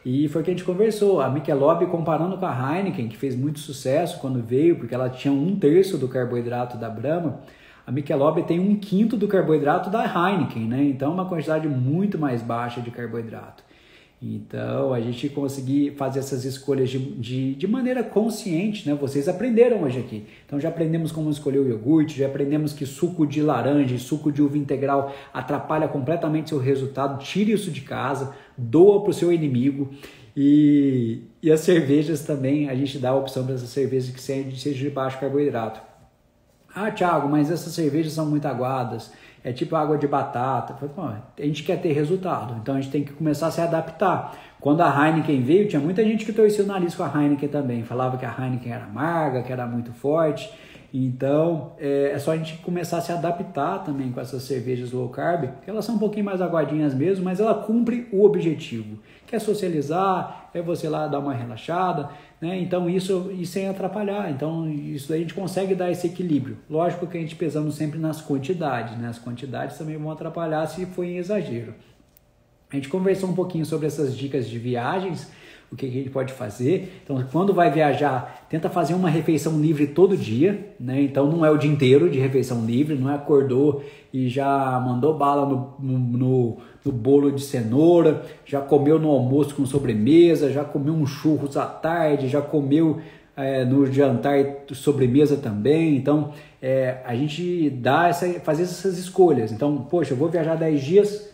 E foi o que a gente conversou. A Michelob, comparando com a Heineken, que fez muito sucesso quando veio, porque ela tinha 1/3 do carboidrato da Brahma, a Michelob tem 1/5 do carboidrato da Heineken, né? Então uma quantidade muito mais baixa de carboidrato. Então, a gente conseguir fazer essas escolhas de maneira consciente, né? Vocês aprenderam hoje aqui. Então, já aprendemos como escolher o iogurte, já aprendemos que suco de laranja e suco de uva integral atrapalha completamente seu resultado. Tire isso de casa, doa para o seu inimigo. E as cervejas também, a gente dá a opção para essas cervejas que sejam de baixo carboidrato. Ah, Thiago, mas essas cervejas são muito aguadas. É tipo água de batata. A gente quer ter resultado, então a gente tem que começar a se adaptar. Quando a Heineken veio, tinha muita gente que torcia o nariz com a Heineken também. Falava que a Heineken era amarga, que era muito forte. Então, é só a gente começar a se adaptar também com essas cervejas low carb, que elas são um pouquinho mais aguadinhas mesmo, mas ela cumpre o objetivo. Quer socializar, é você lá dar uma relaxada, né? Então, isso e sem atrapalhar. Então, isso daí a gente consegue dar esse equilíbrio. Lógico que a gente pesando sempre nas quantidades, né? As quantidades também vão atrapalhar se for em exagero. A gente conversou um pouquinho sobre essas dicas de viagens, o que a gente pode fazer. Então, quando vai viajar, tenta fazer uma refeição livre todo dia, né? Então, não é o dia inteiro de refeição livre, não é acordou e já mandou bala no bolo de cenoura, já comeu no almoço com sobremesa, já comeu um churros à tarde, já comeu no jantar sobremesa também. Então, a gente fazer essas escolhas. Então, poxa, eu vou viajar 10 dias,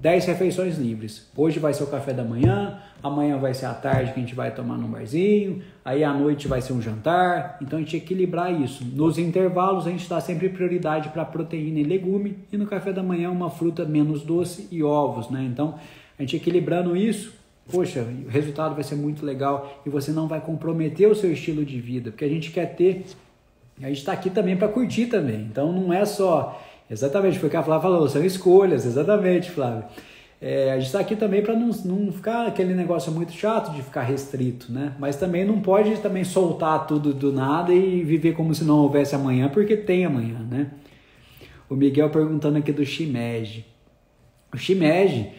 10 refeições livres. Hoje vai ser o café da manhã, amanhã vai ser a tarde que a gente vai tomar num barzinho, aí à noite vai ser um jantar. Então a gente equilibrar isso. Nos intervalos a gente dá sempre prioridade para proteína e legume, e no café da manhã uma fruta menos doce e ovos, né? Então a gente equilibrando isso, poxa, o resultado vai ser muito legal e você não vai comprometer o seu estilo de vida, porque a gente está aqui também para curtir também. Então não é só... Exatamente, foi o que a Flávia falou, são escolhas, exatamente, Flávia. A gente está aqui também para não ficar aquele negócio muito chato de ficar restrito, né? Mas também não pode também soltar tudo do nada e viver como se não houvesse amanhã, porque tem amanhã, né? O Miguel perguntando aqui do shimeji. O shimeji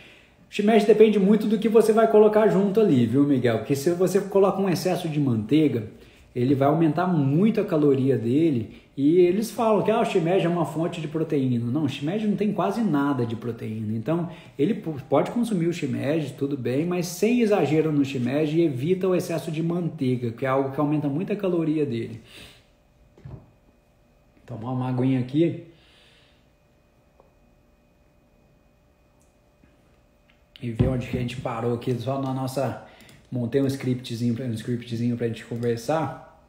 depende muito do que você vai colocar junto ali, viu, Miguel? Porque se você coloca um excesso de manteiga, ele vai aumentar muito a caloria dele. E eles falam que o shimeji é uma fonte de proteína. Não, o shimeji não tem quase nada de proteína. Então, ele pode consumir o shimeji, tudo bem, mas sem exagero no shimeji e evita o excesso de manteiga, que é algo que aumenta muito a caloria dele. Tomar uma aguinha aqui. e ver onde que a gente parou aqui, só na nossa... Montei um scriptzinho pra gente conversar.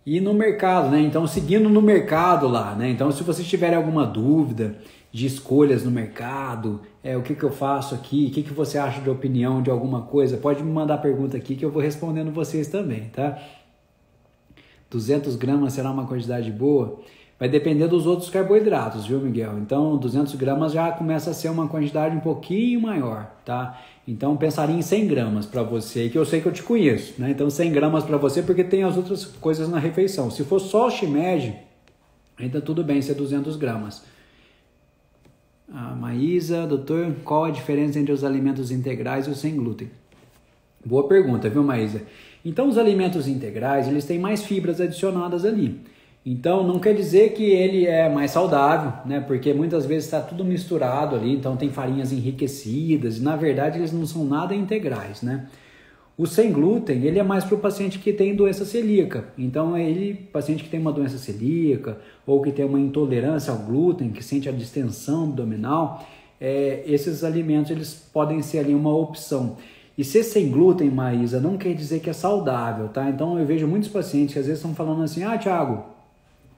E no mercado, né? Então, seguindo no mercado lá, né? Então, se vocês tiverem alguma dúvida de escolhas no mercado, o que eu faço aqui, o que você acha de opinião de alguma coisa, pode me mandar pergunta aqui que eu vou respondendo vocês também, tá? 200 gramas será uma quantidade boa? Vai depender dos outros carboidratos, viu, Miguel? Então, 200 gramas já começa a ser uma quantidade um pouquinho maior, tá? Então, pensaria em 100 gramas para você, que eu sei que eu te conheço, né? Então, 100 gramas para você, porque tem as outras coisas na refeição. Se for só o shimeji, ainda tudo bem ser 200 gramas. A Maísa, doutor, qual a diferença entre os alimentos integrais e os sem glúten? Boa pergunta, viu, Maísa? Então, os alimentos integrais, eles têm mais fibras adicionadas ali. Então, não quer dizer que ele é mais saudável, né? Porque muitas vezes está tudo misturado ali, então tem farinhas enriquecidas, e na verdade eles não são nada integrais, né? O sem glúten, ele é mais para o paciente que tem doença celíaca. Então, paciente que tem uma doença celíaca, ou que tem uma intolerância ao glúten, que sente a distensão abdominal, esses alimentos, eles podem ser ali uma opção. E ser sem glúten, Maísa, não quer dizer que é saudável, tá? Então, eu vejo muitos pacientes que às vezes estão falando assim, Thiago,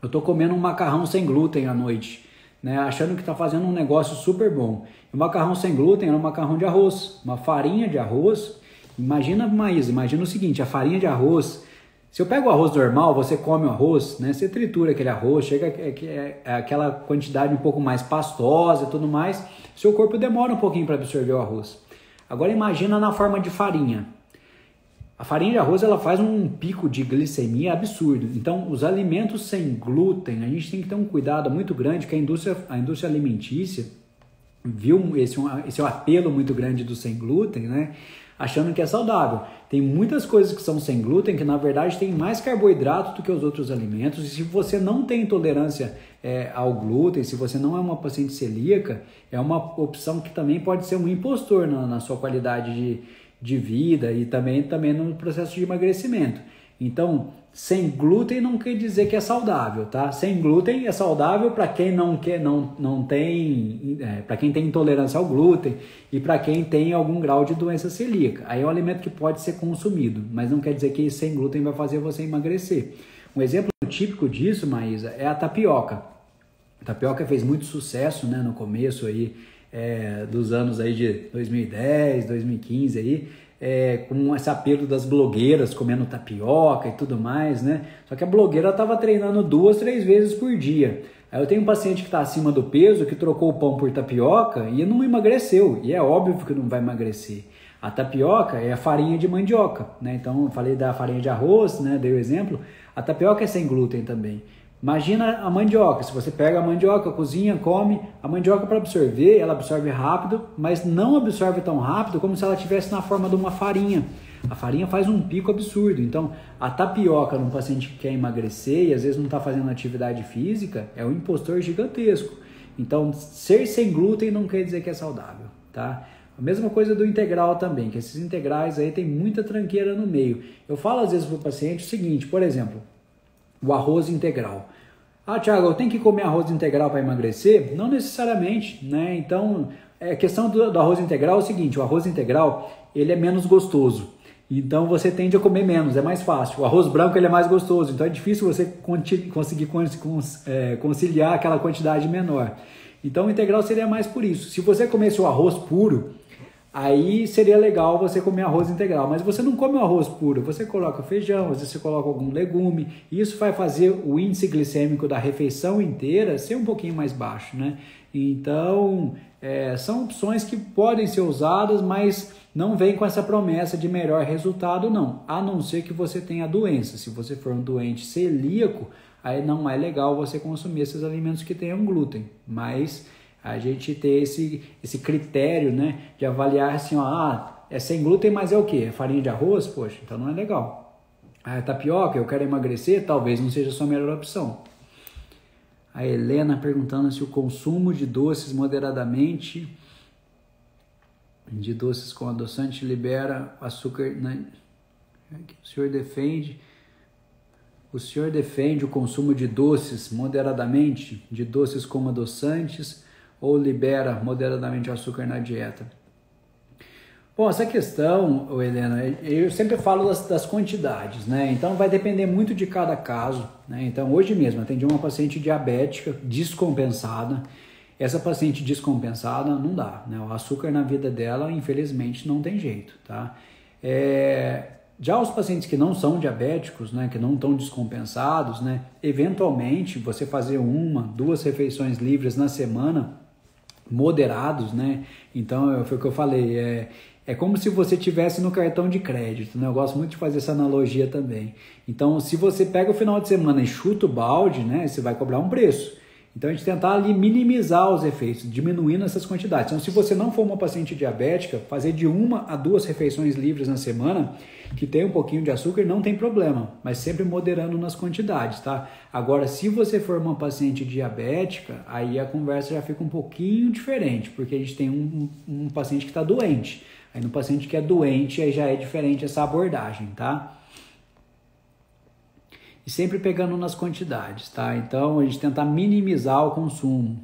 eu tô comendo um macarrão sem glúten à noite, né? Achando que tá fazendo um negócio super bom. O macarrão sem glúten é um macarrão de arroz, uma farinha de arroz. Imagina, Maísa, imagina o seguinte, a farinha de arroz, se eu pego o arroz normal, você come o arroz, né? Você tritura aquele arroz, chega aquela quantidade um pouco mais pastosa e tudo mais, seu corpo demora um pouquinho para absorver o arroz. Agora imagina na forma de farinha. A farinha de arroz, ela faz um pico de glicemia absurdo. Então, os alimentos sem glúten, a gente tem que ter um cuidado muito grande, que a indústria alimentícia viu esse apelo muito grande do sem glúten, né? Achando que é saudável. Tem muitas coisas que são sem glúten que, na verdade, tem mais carboidrato do que os outros alimentos. E se você não tem intolerância ao glúten, se você não é uma paciente celíaca, é uma opção que também pode ser um impostor na sua qualidade de vida e também no processo de emagrecimento. Então, sem glúten não quer dizer que é saudável, tá? Sem glúten é saudável para quem para quem tem intolerância ao glúten e para quem tem algum grau de doença celíaca. Aí é um alimento que pode ser consumido, mas não quer dizer que sem glúten vai fazer você emagrecer. Um exemplo típico disso, Maísa, é a tapioca. A tapioca fez muito sucesso, né, no começo aí, dos anos aí de 2010, 2015 aí, com esse apelo das blogueiras comendo tapioca e tudo mais, né? Só que a blogueira estava treinando 2, 3 vezes por dia. Aí eu tenho um paciente que está acima do peso, que trocou o pão por tapioca e não emagreceu. E é óbvio que não vai emagrecer. A tapioca é a farinha de mandioca, né? Então eu falei da farinha de arroz, né? Dei o exemplo. A tapioca é sem glúten também. Imagina a mandioca, se você pega a mandioca, cozinha, come, a mandioca para absorver, ela absorve rápido, mas não absorve tão rápido como se ela estivesse na forma de uma farinha. A farinha faz um pico absurdo, então a tapioca num paciente que quer emagrecer e às vezes não está fazendo atividade física, é um impostor gigantesco. Então ser sem glúten não quer dizer que é saudável, tá? A mesma coisa do integral também, que esses integrais aí tem muita tranqueira no meio. Eu falo às vezes para o paciente o seguinte, por exemplo, o arroz integral. Thiago, eu tenho que comer arroz integral para emagrecer? Não necessariamente, né? Então, a questão do arroz integral é o seguinte, o arroz integral, ele é menos gostoso. Então, você tende a comer menos, é mais fácil. O arroz branco, ele é mais gostoso, então é difícil você conseguir conciliar aquela quantidade menor. Então, o integral seria mais por isso. Se você comesse o arroz puro, aí seria legal você comer arroz integral, mas você não come o arroz puro, você coloca feijão, às vezes você coloca algum legume, e isso vai fazer o índice glicêmico da refeição inteira ser um pouquinho mais baixo, né? Então, são opções que podem ser usadas, mas não vem com essa promessa de melhor resultado não, a não ser que você tenha doença. Se você for um doente celíaco, aí não é legal você consumir esses alimentos que tenham glúten, mas a gente ter esse critério, né, de avaliar assim, é sem glúten, mas é o quê? É farinha de arroz? Poxa, então não é legal. É tapioca, eu quero emagrecer, talvez não seja a sua melhor opção. A Helena perguntando se o consumo de doces moderadamente, de doces com adoçante, libera açúcar. O senhor defende o consumo de doces moderadamente, de doces como adoçantes, ou libera moderadamente o açúcar na dieta? Bom, essa questão, Helena, eu sempre falo das quantidades, né? Então vai depender muito de cada caso, né? Então hoje mesmo atendi uma paciente diabética descompensada. Essa paciente descompensada não dá, né? O açúcar na vida dela, infelizmente, não tem jeito, tá? Já os pacientes que não são diabéticos, né, que não estão descompensados, né, eventualmente você fazer 1, 2 refeições livres na semana, moderados, né? Então foi o que eu falei, é como se você tivesse no cartão de crédito, né? Eu gosto muito de fazer essa analogia também. Então, se você pega o final de semana e chuta o balde, né, você vai cobrar um preço. Então, a gente tentar ali minimizar os efeitos, diminuindo essas quantidades. Então, se você não for uma paciente diabética, fazer de 1 a 2 refeições livres na semana, que tem um pouquinho de açúcar, não tem problema, mas sempre moderando nas quantidades, tá? Agora, se você for uma paciente diabética, aí a conversa já fica um pouquinho diferente, porque a gente tem um paciente que está doente. Aí no paciente que é doente, aí já é diferente essa abordagem, tá? E sempre pegando nas quantidades, tá? Então, a gente tentar minimizar o consumo.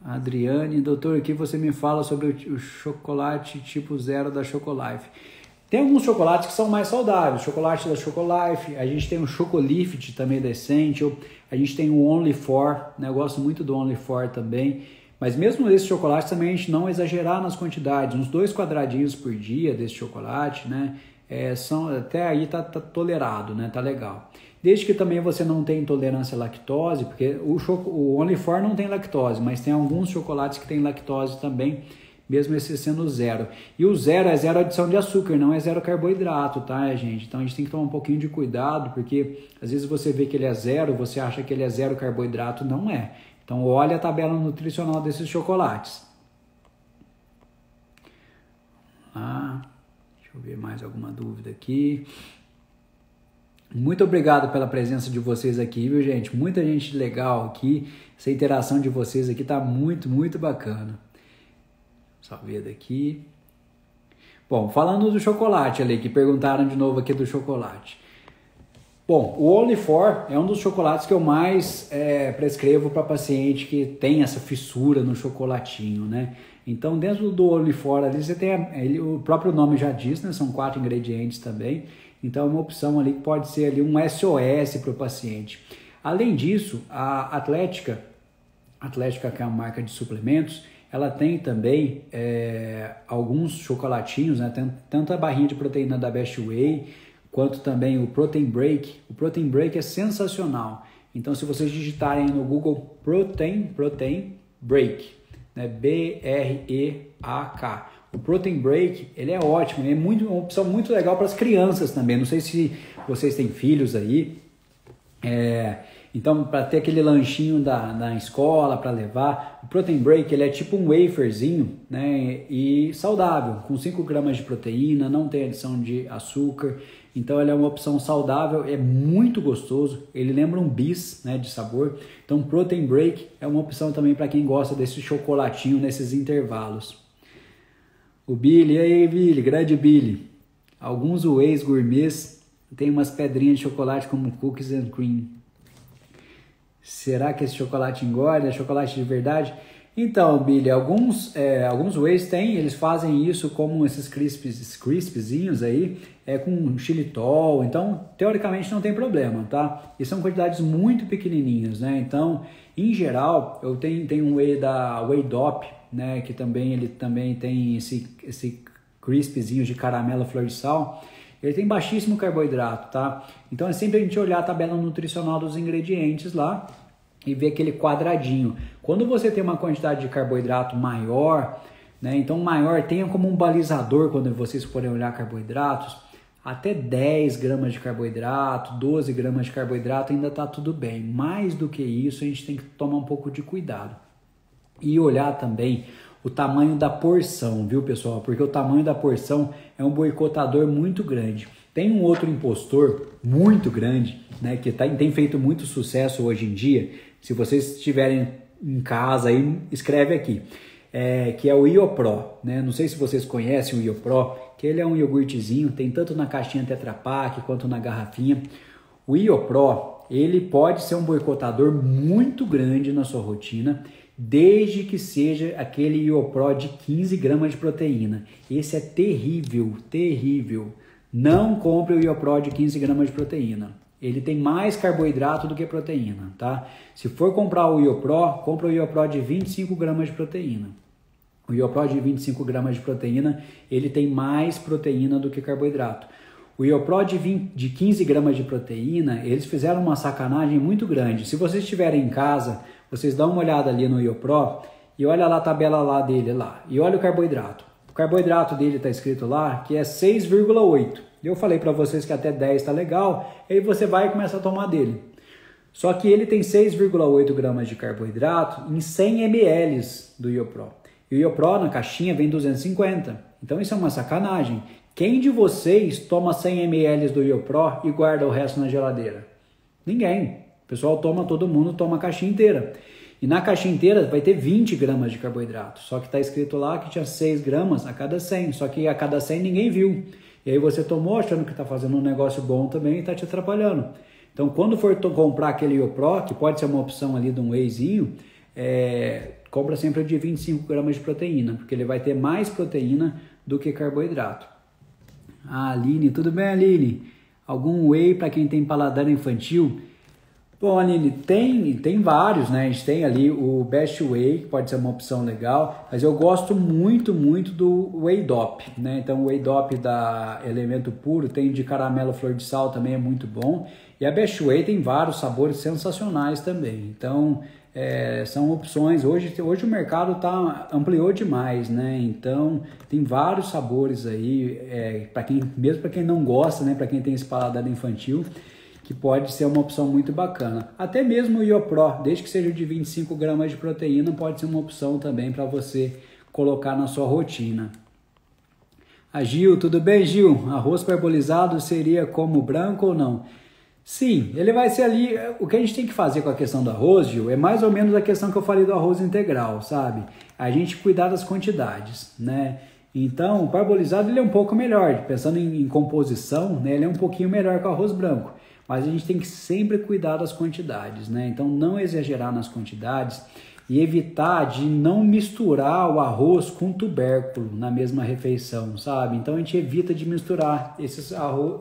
Adriane, doutor, o que você me fala sobre o chocolate tipo 0 da Chocolife? Tem alguns chocolates que são mais saudáveis, chocolate da Chocolife, a gente tem o Chocolift também da Essential, a gente tem o Only For, né? Eu gosto muito do Only For também, mas mesmo esse chocolate também a gente não exagerar nas quantidades, uns 2 quadradinhos por dia desse chocolate, né? Até aí tá tolerado, né? Tá legal. Desde que também você não tenha intolerância à lactose, porque o Only For não tem lactose, mas tem alguns chocolates que tem lactose também, mesmo esse sendo 0. E o 0 é 0 adição de açúcar, não é 0 carboidrato, tá, gente? Então a gente tem que tomar um pouquinho de cuidado, porque às vezes você vê que ele é 0, você acha que ele é 0 carboidrato, não é. Então olha a tabela nutricional desses chocolates. Deixa eu ver mais alguma dúvida aqui. Muito obrigado pela presença de vocês aqui, viu, gente? Muita gente legal aqui. Essa interação de vocês aqui tá muito, muito bacana. Só ver daqui. Bom, falando do chocolate ali, que perguntaram de novo aqui do chocolate. Bom, o Only For é um dos chocolates que eu mais prescrevo para paciente que tem essa fissura no chocolatinho, né? Então, dentro do Only For ali, você tem, o próprio nome já diz, né? São 4 ingredientes também. Então, é uma opção ali que pode ser ali um SOS para o paciente. Além disso, a Atlética, que é uma marca de suplementos, ela tem também alguns chocolatinhos, né? Tanto a barrinha de proteína da Best Whey, quanto também o Protein Break. O Protein Break é sensacional. Então, se vocês digitarem no Google Protein Break, né? B-R-E-A-K. O Protein Break, ele é ótimo, é uma opção muito legal para as crianças também. Não sei se vocês têm filhos aí. Então, para ter aquele lanchinho na escola, para levar, o Protein Break, ele é tipo um waferzinho, né? E saudável, com 5 gramas de proteína, não tem adição de açúcar. Então, ele é uma opção saudável, é muito gostoso. Ele lembra um bis, né, de sabor. Então, Protein Break é uma opção também para quem gosta desse chocolatinho nesses intervalos. O Billy, e aí, Billy, grande Billy. Alguns wheys gourmets têm umas pedrinhas de chocolate como cookies and cream. Será que esse chocolate engorda? É chocolate de verdade? Então, Billy, alguns wheys têm, eles fazem isso como esses crispzinhos aí, com xilitol, então, teoricamente não tem problema, tá? E são quantidades muito pequenininhas, né? Então, em geral, eu tenho um whey da Whey Dop, né? Que ele também tem esse crispzinho de caramelo flor de sal. Ele tem baixíssimo carboidrato, tá? Então é sempre a gente olhar a tabela nutricional dos ingredientes lá e ver aquele quadradinho. Quando você tem uma quantidade de carboidrato maior, né? Então maior, tenha como um balizador quando vocês forem olhar carboidratos, até 10 gramas de carboidrato, 12 gramas de carboidrato ainda tá tudo bem. Mais do que isso, a gente tem que tomar um pouco de cuidado. E olhar também o tamanho da porção, viu, pessoal? Porque o tamanho da porção é um boicotador muito grande. Tem um outro impostor muito grande, né, que tem feito muito sucesso hoje em dia. Se vocês estiverem em casa aí, escreve aqui. Que é o Iopro, né? Não sei se vocês conhecem o Iopro, que ele é um iogurtezinho, tem tanto na caixinha Tetra Pak quanto na garrafinha. O Iopro, ele pode ser um boicotador muito grande na sua rotina, desde que seja aquele Iopro de 15 gramas de proteína. Esse é terrível, terrível. Não compre o Iopro de 15 gramas de proteína. Ele tem mais carboidrato do que proteína, tá? Se for comprar o Iopro, compra o Iopro de 25 gramas de proteína. O Iopro de 25 gramas de proteína, ele tem mais proteína do que carboidrato. O Iopro de 15 gramas de proteína, eles fizeram uma sacanagem muito grande. Se vocês estiverem em casa, vocês dão uma olhada ali no Iopro e olha lá a tabela lá dele lá. E olha o carboidrato. O carboidrato dele está escrito lá que é 6,8. Eu falei para vocês que até 10 está legal, aí você vai e começa a tomar dele. Só que ele tem 6,8 gramas de carboidrato em 100 ml do Iopro. E o Iopro na caixinha vem 250. Então isso é uma sacanagem. Quem de vocês toma 100 ml do Iopro e guarda o resto na geladeira? Ninguém. O pessoal toma, todo mundo toma a caixinha inteira. E na caixinha inteira vai ter 20 gramas de carboidrato. Só que está escrito lá que tinha 6 gramas a cada 100. Só que a cada 100 ninguém viu. E aí você tomou achando que está fazendo um negócio bom também e está te atrapalhando. Então quando for comprar aquele Iopro, que pode ser uma opção ali de um wheyzinho, compra sempre de 25 gramas de proteína, porque ele vai ter mais proteína do que carboidrato. Ah, Aline, tudo bem, Aline? Algum whey para quem tem paladar infantil? Bom, Aline, tem vários, né? A gente tem ali o Best Whey, que pode ser uma opção legal, mas eu gosto muito do Whey Dop, né? Então o Whey Dop da Elemento Puro, tem de caramelo flor de sal, também é muito bom. E a Best Whey tem vários sabores sensacionais também. Então são opções. Hoje o mercado ampliou demais, né? Então tem vários sabores aí, mesmo para quem não gosta, né? Para quem tem esse paladar infantil, que pode ser uma opção muito bacana. Até mesmo o Iopro, desde que seja de 25 gramas de proteína, pode ser uma opção também para você colocar na sua rotina. A Gil, tudo bem, Gil? Arroz parbolizado seria como branco ou não? Sim, ele vai ser ali. O que a gente tem que fazer com a questão do arroz, Gil, é mais ou menos a questão que eu falei do arroz integral, sabe? A gente cuidar das quantidades, né? Então, o parbolizado ele é um pouco melhor, pensando em composição, né? Ele é um pouquinho melhor que o arroz branco. Mas a gente tem que sempre cuidar das quantidades, né? Então não exagerar nas quantidades e evitar de não misturar o arroz com tubérculo na mesma refeição, sabe? Então a gente evita de misturar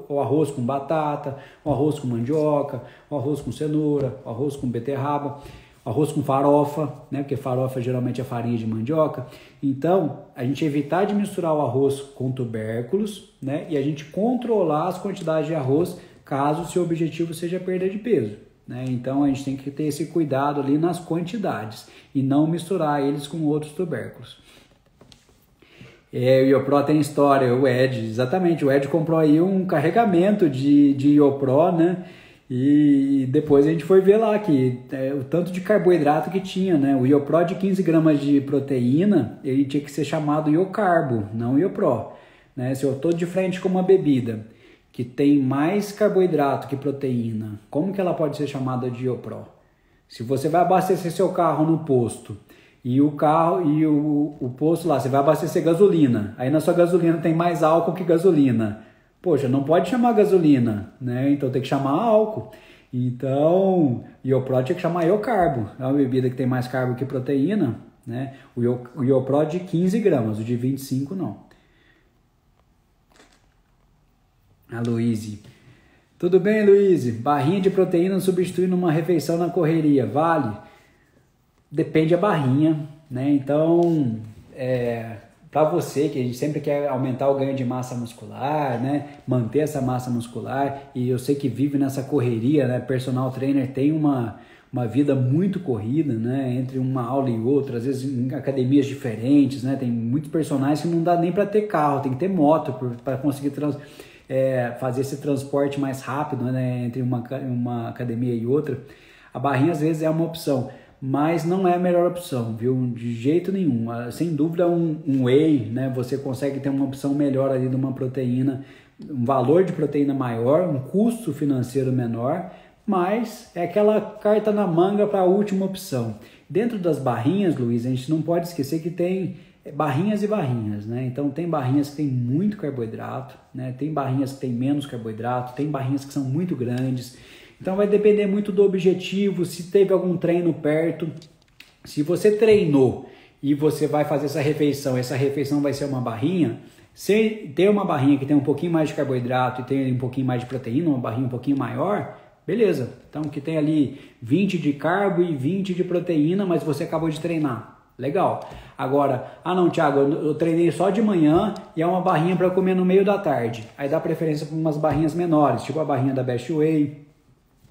o arroz com batata, o arroz com mandioca, o arroz com cenoura, o arroz com beterraba, o arroz com farofa, né? Porque farofa geralmente é farinha de mandioca. Então a gente evitar de misturar o arroz com tubérculos, né? E a gente controlar as quantidades de arroz, caso o seu objetivo seja perda de peso, né? Então a gente tem que ter esse cuidado ali nas quantidades e não misturar eles com outros tubérculos. O Iopro tem história, o Ed, exatamente, o Ed comprou aí um carregamento de Iopro, né? E depois a gente foi ver lá que o tanto de carboidrato que tinha, né? O Iopro de 15 gramas de proteína, ele tinha que ser chamado Iocarbo, não Iopro, né? Se eu estou de frente com uma bebida que tem mais carboidrato que proteína, como que ela pode ser chamada de Iopro? Se você vai abastecer seu carro no posto e o posto lá, você vai abastecer gasolina, aí na sua gasolina tem mais álcool que gasolina, poxa, não pode chamar gasolina, né? Então tem que chamar álcool. Então, Iopro tinha que chamar Iocarbo, é uma bebida que tem mais carbo que proteína, né? O Iopro de 15 gramas, o de 25 não. A Luíse. Tudo bem, Luíse? Barrinha de proteína substituindo uma refeição na correria, vale? Depende da barrinha, né? Então, para você que a gente sempre quer aumentar o ganho de massa muscular, né? Manter essa massa muscular, e eu sei que vive nessa correria, né? Personal trainer tem uma vida muito corrida, né? Entre uma aula e outra, às vezes em academias diferentes, né? Tem muitos personagens que não dá nem para ter carro, tem que ter moto para conseguir fazer esse transporte mais rápido, né, entre uma academia e outra. A barrinha às vezes é uma opção, mas não é a melhor opção, viu? De jeito nenhum. Sem dúvida um whey, né, você consegue ter uma opção melhor ali de uma proteína, um valor de proteína maior, um custo financeiro menor, mas é aquela carta na manga para a última opção. Dentro das barrinhas, Luiz, a gente não pode esquecer que tem barrinhas e barrinhas, né? Então tem barrinhas que tem muito carboidrato, né? Tem barrinhas que tem menos carboidrato, tem barrinhas que são muito grandes. Então vai depender muito do objetivo, se teve algum treino perto. Se você treinou e você vai fazer essa refeição vai ser uma barrinha, se tem uma barrinha que tem um pouquinho mais de carboidrato e tem um pouquinho mais de proteína, uma barrinha um pouquinho maior, beleza. Então que tem ali 20 de carbo e 20 de proteína, mas você acabou de treinar. Legal. Agora, não, Thiago, eu treinei só de manhã e é uma barrinha para comer no meio da tarde. Aí dá preferência para umas barrinhas menores, tipo a barrinha da Best Whey,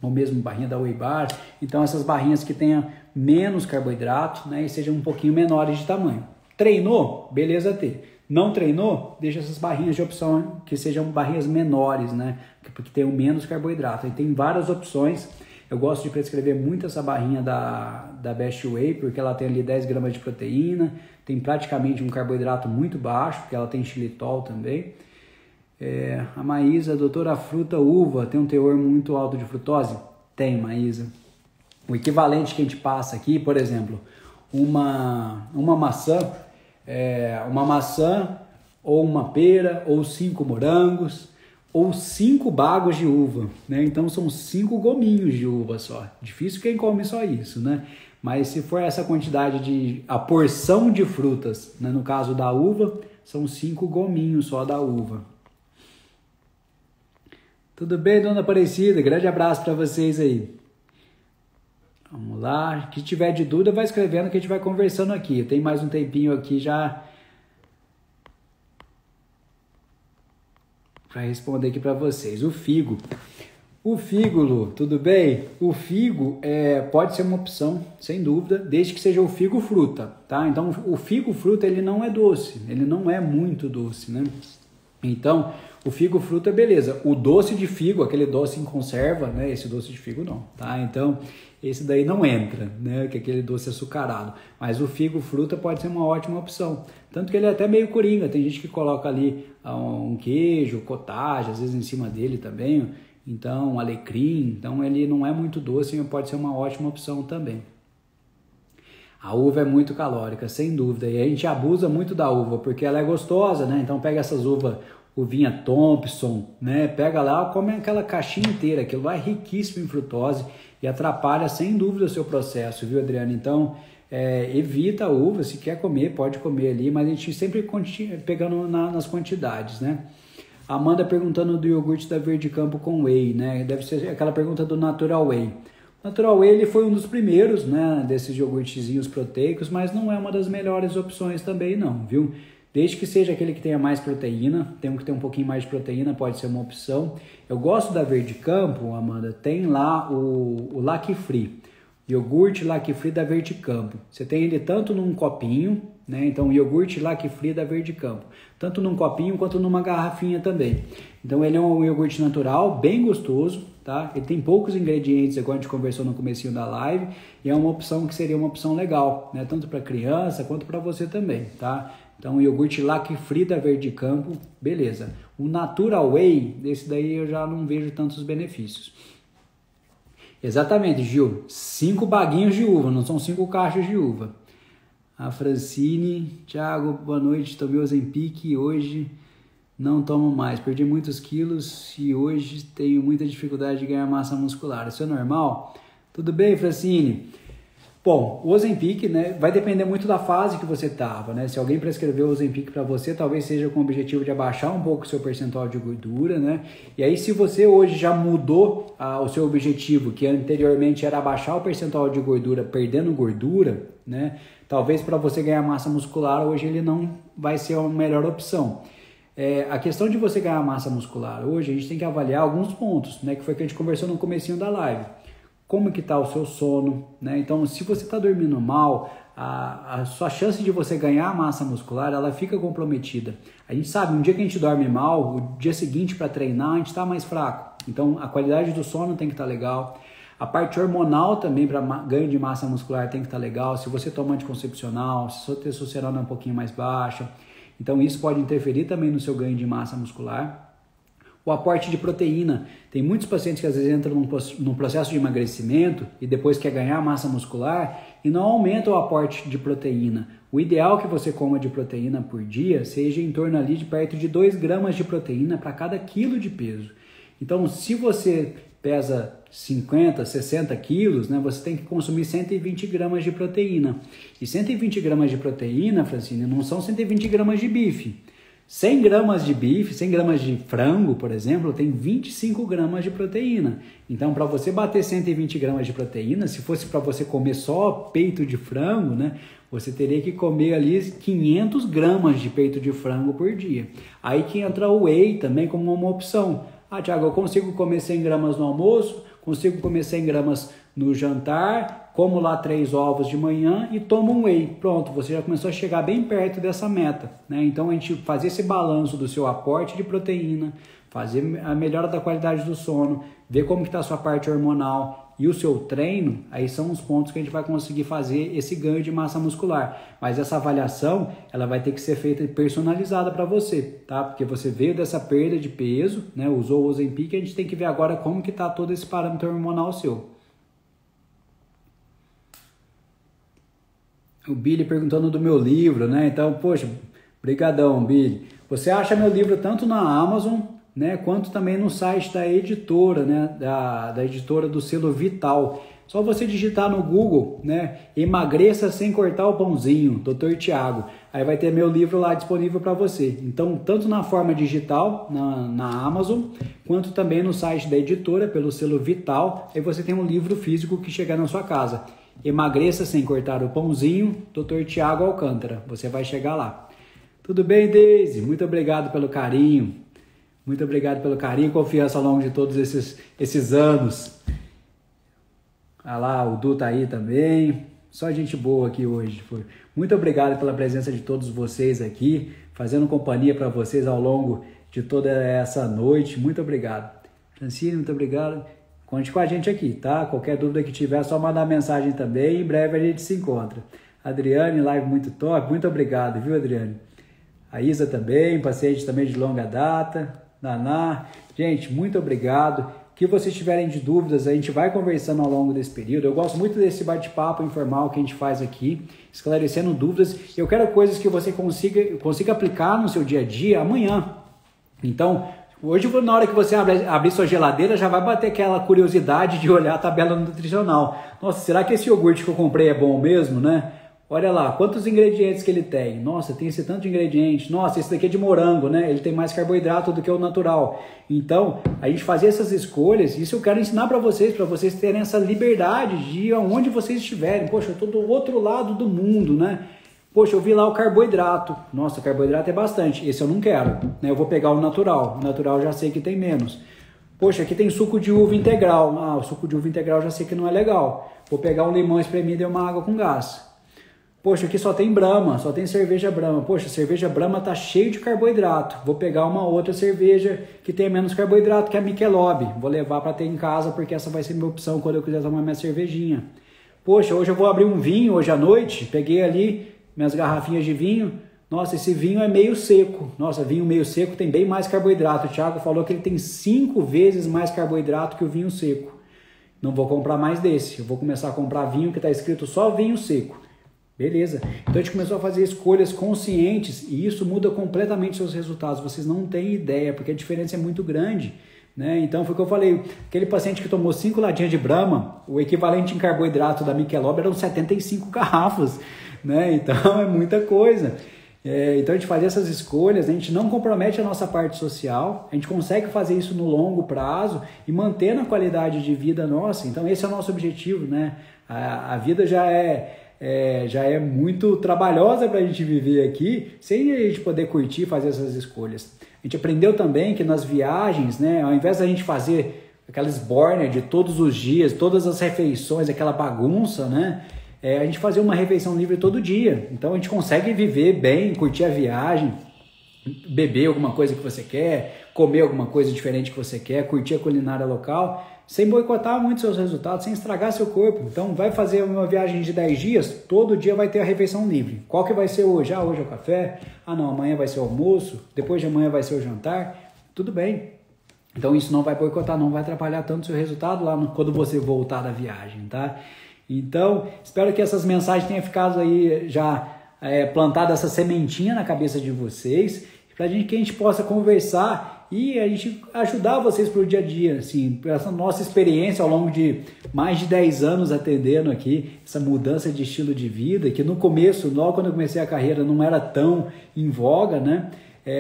ou mesmo barrinha da Whey Bar. Então essas barrinhas que tenham menos carboidrato, né, e sejam um pouquinho menores de tamanho. Treinou? Beleza ter. Não treinou? Deixa essas barrinhas de opção que sejam barrinhas menores, né, porque tenham menos carboidrato. Aí tem várias opções. Eu gosto de prescrever muito essa barrinha da Best Whey, porque ela tem ali 10 gramas de proteína, tem praticamente um carboidrato muito baixo, porque ela tem xilitol também. A Maísa, doutora, a fruta uva tem um teor muito alto de frutose? Tem, Maísa. O equivalente que a gente passa aqui, por exemplo, uma maçã ou uma pera ou 5 morangos, ou 5 bagos de uva, né? Então são 5 gominhos de uva só. Difícil quem come só isso, né? Mas se for essa quantidade a porção de frutas, né? No caso da uva, são 5 gominhos só da uva. Tudo bem, dona Aparecida? Grande abraço para vocês aí. Vamos lá. Se tiver de dúvida, vai escrevendo que a gente vai conversando aqui. Eu tenho mais um tempinho aqui já para responder aqui para vocês. O figo, Lu, tudo bem? O figo pode ser uma opção, sem dúvida, desde que seja o figo fruta, tá? Então, o figo fruta, ele não é doce, ele não é muito doce, né? Então, o figo fruta, beleza. O doce de figo, aquele doce em conserva, né? Esse doce de figo não, tá? Então, esse daí não entra, né? Que é aquele doce açucarado. Mas o figo fruta pode ser uma ótima opção. Tanto que ele é até meio coringa. Tem gente que coloca ali um queijo, cottage, às vezes em cima dele também. Então, um alecrim. Então, ele não é muito doce e pode ser uma ótima opção também. A uva é muito calórica, sem dúvida. E a gente abusa muito da uva, porque ela é gostosa, né? Então, pega essas uvinha Thompson, né? Pega lá, come aquela caixinha inteira. Aquilo lá é riquíssimo em frutose e atrapalha, sem dúvida, o seu processo, viu, Adriana? Então, evita a uva. Se quer comer, pode comer ali, mas a gente sempre pegando nas quantidades, né? Amanda perguntando do iogurte da Verde Campo com whey, né? Deve ser aquela pergunta do Natural Whey. O Natural Whey ele foi um dos primeiros, né, desses iogurtezinhos proteicos, mas não é uma das melhores opções também não, viu? Desde que seja aquele que tenha mais proteína, tem um que tem um pouquinho mais de proteína, pode ser uma opção. Eu gosto da Verde Campo, Amanda, tem lá o Lac Free, iogurte Lac Free da Verde Campo. Você tem ele tanto num copinho, né? Então, iogurte Lac Free da Verde Campo, tanto num copinho quanto numa garrafinha também. Então, ele é um iogurte natural, bem gostoso, tá? Ele tem poucos ingredientes, igual a gente conversou no comecinho da live, e é uma opção que seria uma opção legal, né? Tanto para criança quanto para você também, tá? Então, o iogurte Lac Free da Verde Campo, beleza. O Natural Whey, esse daí eu já não vejo tantos benefícios. Exatamente, Gil. 5 baguinhos de uva, não são 5 caixas de uva. A Francine, Thiago, boa noite. Tomei Ozempic e hoje não tomo mais. Perdi muitos quilos e hoje tenho muita dificuldade de ganhar massa muscular. Isso é normal? Tudo bem, Francine? Bom, o Ozempic, né, vai depender muito da fase que você estava, né? Se alguém prescreveu o Ozempic para você, talvez seja com o objetivo de abaixar um pouco o seu percentual de gordura, né? E aí, se você hoje já mudou o seu objetivo, que anteriormente era abaixar o percentual de gordura, perdendo gordura, né? Talvez para você ganhar massa muscular, hoje ele não vai ser a melhor opção. A questão de você ganhar massa muscular hoje, a gente tem que avaliar alguns pontos, né? Que foi o que a gente conversou no comecinho da live. Como que está o seu sono, né? Então, se você está dormindo mal, a sua chance de você ganhar massa muscular, ela fica comprometida. A gente sabe, um dia que a gente dorme mal, o dia seguinte para treinar, a gente está mais fraco. Então, a qualidade do sono tem que estar legal. A parte hormonal também para ganho de massa muscular tem que estar legal. Se você toma anticoncepcional, se sua testosterona é um pouquinho mais baixa. Então, isso pode interferir também no seu ganho de massa muscular. O aporte de proteína. Tem muitos pacientes que às vezes entram num processo de emagrecimento e depois quer ganhar massa muscular e não aumenta o aporte de proteína. O ideal que você coma de proteína por dia seja em torno ali de perto de 2 gramas de proteína para cada quilo de peso. Então, se você pesa 50, 60 quilos, né, você tem que consumir 120 gramas de proteína. E 120 gramas de proteína, Francine, não são 120 gramas de bife. 100 gramas de bife, 100 gramas de frango, por exemplo, tem 25 gramas de proteína. Então, para você bater 120 gramas de proteína, se fosse para você comer só peito de frango, né, você teria que comer ali 500 gramas de peito de frango por dia. Aí que entra o whey também como uma opção. Ah, Thiago, eu consigo comer 100 gramas no almoço, consigo comer 100 gramas no jantar, como lá 3 ovos de manhã e tomo um whey. Pronto, você já começou a chegar bem perto dessa meta, né? Então, a gente fazer esse balanço do seu aporte de proteína, fazer a melhora da qualidade do sono, ver como que está a sua parte hormonal e o seu treino, aí são os pontos que a gente vai conseguir fazer esse ganho de massa muscular. Mas essa avaliação, ela vai ter que ser feita personalizada para você, tá? Porque você veio dessa perda de peso, né? Usou o Ozempic, a gente tem que ver agora como que está todo esse parâmetro hormonal seu. O Billy perguntando do meu livro, né? Então, poxa, brigadão, Billy. Você acha meu livro tanto na Amazon, né, quanto também no site da editora, né, da editora do selo Vital. Só você digitar no Google, né, emagreça sem cortar o pãozinho, Dr. Tiago. Aí vai ter meu livro lá disponível para você. Então, tanto na forma digital, na Amazon, quanto também no site da editora, pelo selo Vital, aí você tem um livro físico que chega na sua casa. Emagreça sem cortar o pãozinho, Dr. Tiago Alcântara. Você vai chegar lá. Tudo bem, Deise? Muito obrigado pelo carinho. Muito obrigado pelo carinho e confiança ao longo de todos esses anos. Ah lá, o Du tá aí também. Só gente boa aqui hoje. Muito obrigado pela presença de todos vocês aqui, fazendo companhia para vocês ao longo de toda essa noite. Muito obrigado. Francine, muito obrigado. Conte com a gente aqui, tá? Qualquer dúvida que tiver, é só mandar mensagem também. Em breve a gente se encontra. Adriane, live muito top. Muito obrigado, viu, Adriane? A Isa também, paciente também de longa data. Naná. Gente, muito obrigado. O que vocês tiverem de dúvidas, a gente vai conversando ao longo desse período. Eu gosto muito desse bate-papo informal que a gente faz aqui, esclarecendo dúvidas. Eu quero coisas que você consiga aplicar no seu dia a dia amanhã. Então, hoje, na hora que você abrir sua geladeira, já vai bater aquela curiosidade de olhar a tabela nutricional. Nossa, será que esse iogurte que eu comprei é bom mesmo, né? Olha lá, quantos ingredientes que ele tem. Nossa, tem esse tanto de ingrediente. Nossa, esse daqui é de morango, né? Ele tem mais carboidrato do que o natural. Então, a gente fazer essas escolhas, isso eu quero ensinar para vocês terem essa liberdade de ir aonde vocês estiverem. Poxa, eu estou do outro lado do mundo, né? Poxa, eu vi lá o carboidrato. Nossa, o carboidrato é bastante. Esse eu não quero, né? Eu vou pegar o natural. O natural eu já sei que tem menos. Poxa, aqui tem suco de uva integral. Ah, o suco de uva integral eu já sei que não é legal. Vou pegar um limão espremido e uma água com gás. Poxa, aqui só tem Brahma, só tem cerveja Brahma. Poxa, cerveja Brahma tá cheio de carboidrato. Vou pegar uma outra cerveja que tem menos carboidrato, que é a Michelob. Vou levar para ter em casa, porque essa vai ser minha opção quando eu quiser tomar minha cervejinha. Poxa, hoje eu vou abrir um vinho, hoje à noite. Peguei ali minhas garrafinhas de vinho. Nossa, esse vinho é meio seco. Nossa, vinho meio seco tem bem mais carboidrato. O Thiago falou que ele tem 5 vezes mais carboidrato que o vinho seco. Não vou comprar mais desse. Eu vou começar a comprar vinho que está escrito só vinho seco. Beleza. Então a gente começou a fazer escolhas conscientes e isso muda completamente seus resultados. Vocês não têm ideia, porque a diferença é muito grande, né? Então foi o que eu falei. Aquele paciente que tomou 5 latinhas de Brahma, o equivalente em carboidrato da Michelob eram 75 garrafas, né? Então é muita coisa. Então a gente fazia essas escolhas, a gente não compromete a nossa parte social, a gente consegue fazer isso no longo prazo e manter a qualidade de vida nossa. Então esse é o nosso objetivo, né? A vida já é muito trabalhosa para a gente viver aqui, sem a gente poder curtir e fazer essas escolhas. A gente aprendeu também que nas viagens, né, ao invés da gente fazer aquela esbórnia de todos os dias, todas as refeições, aquela bagunça, né, a gente fazer uma refeição livre todo dia. Então a gente consegue viver bem, curtir a viagem, beber alguma coisa que você quer, comer alguma coisa diferente que você quer, curtir a culinária local, sem boicotar muito seus resultados, sem estragar seu corpo. Então vai fazer uma viagem de 10 dias, todo dia vai ter a refeição livre. Qual que vai ser hoje? Ah, hoje é o café. Ah não, amanhã vai ser o almoço. Depois de amanhã vai ser o jantar. Tudo bem. Então isso não vai boicotar, não vai atrapalhar tanto o seu resultado lá quando você voltar da viagem, tá? Então, espero que essas mensagens tenham ficado aí já plantada essa sementinha na cabeça de vocês, para que a gente possa conversar e a gente ajudar vocês para o dia a dia, assim, essa nossa experiência ao longo de mais de 10 anos atendendo aqui, essa mudança de estilo de vida, que no começo, logo quando eu comecei a carreira, não era tão em voga, né?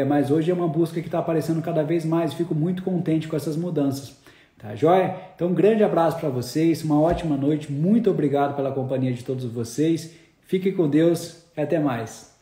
Mas hoje é uma busca que está aparecendo cada vez mais, fico muito contente com essas mudanças. Tá joia? Então, um grande abraço para vocês, uma ótima noite, muito obrigado pela companhia de todos vocês, fiquem com Deus e até mais.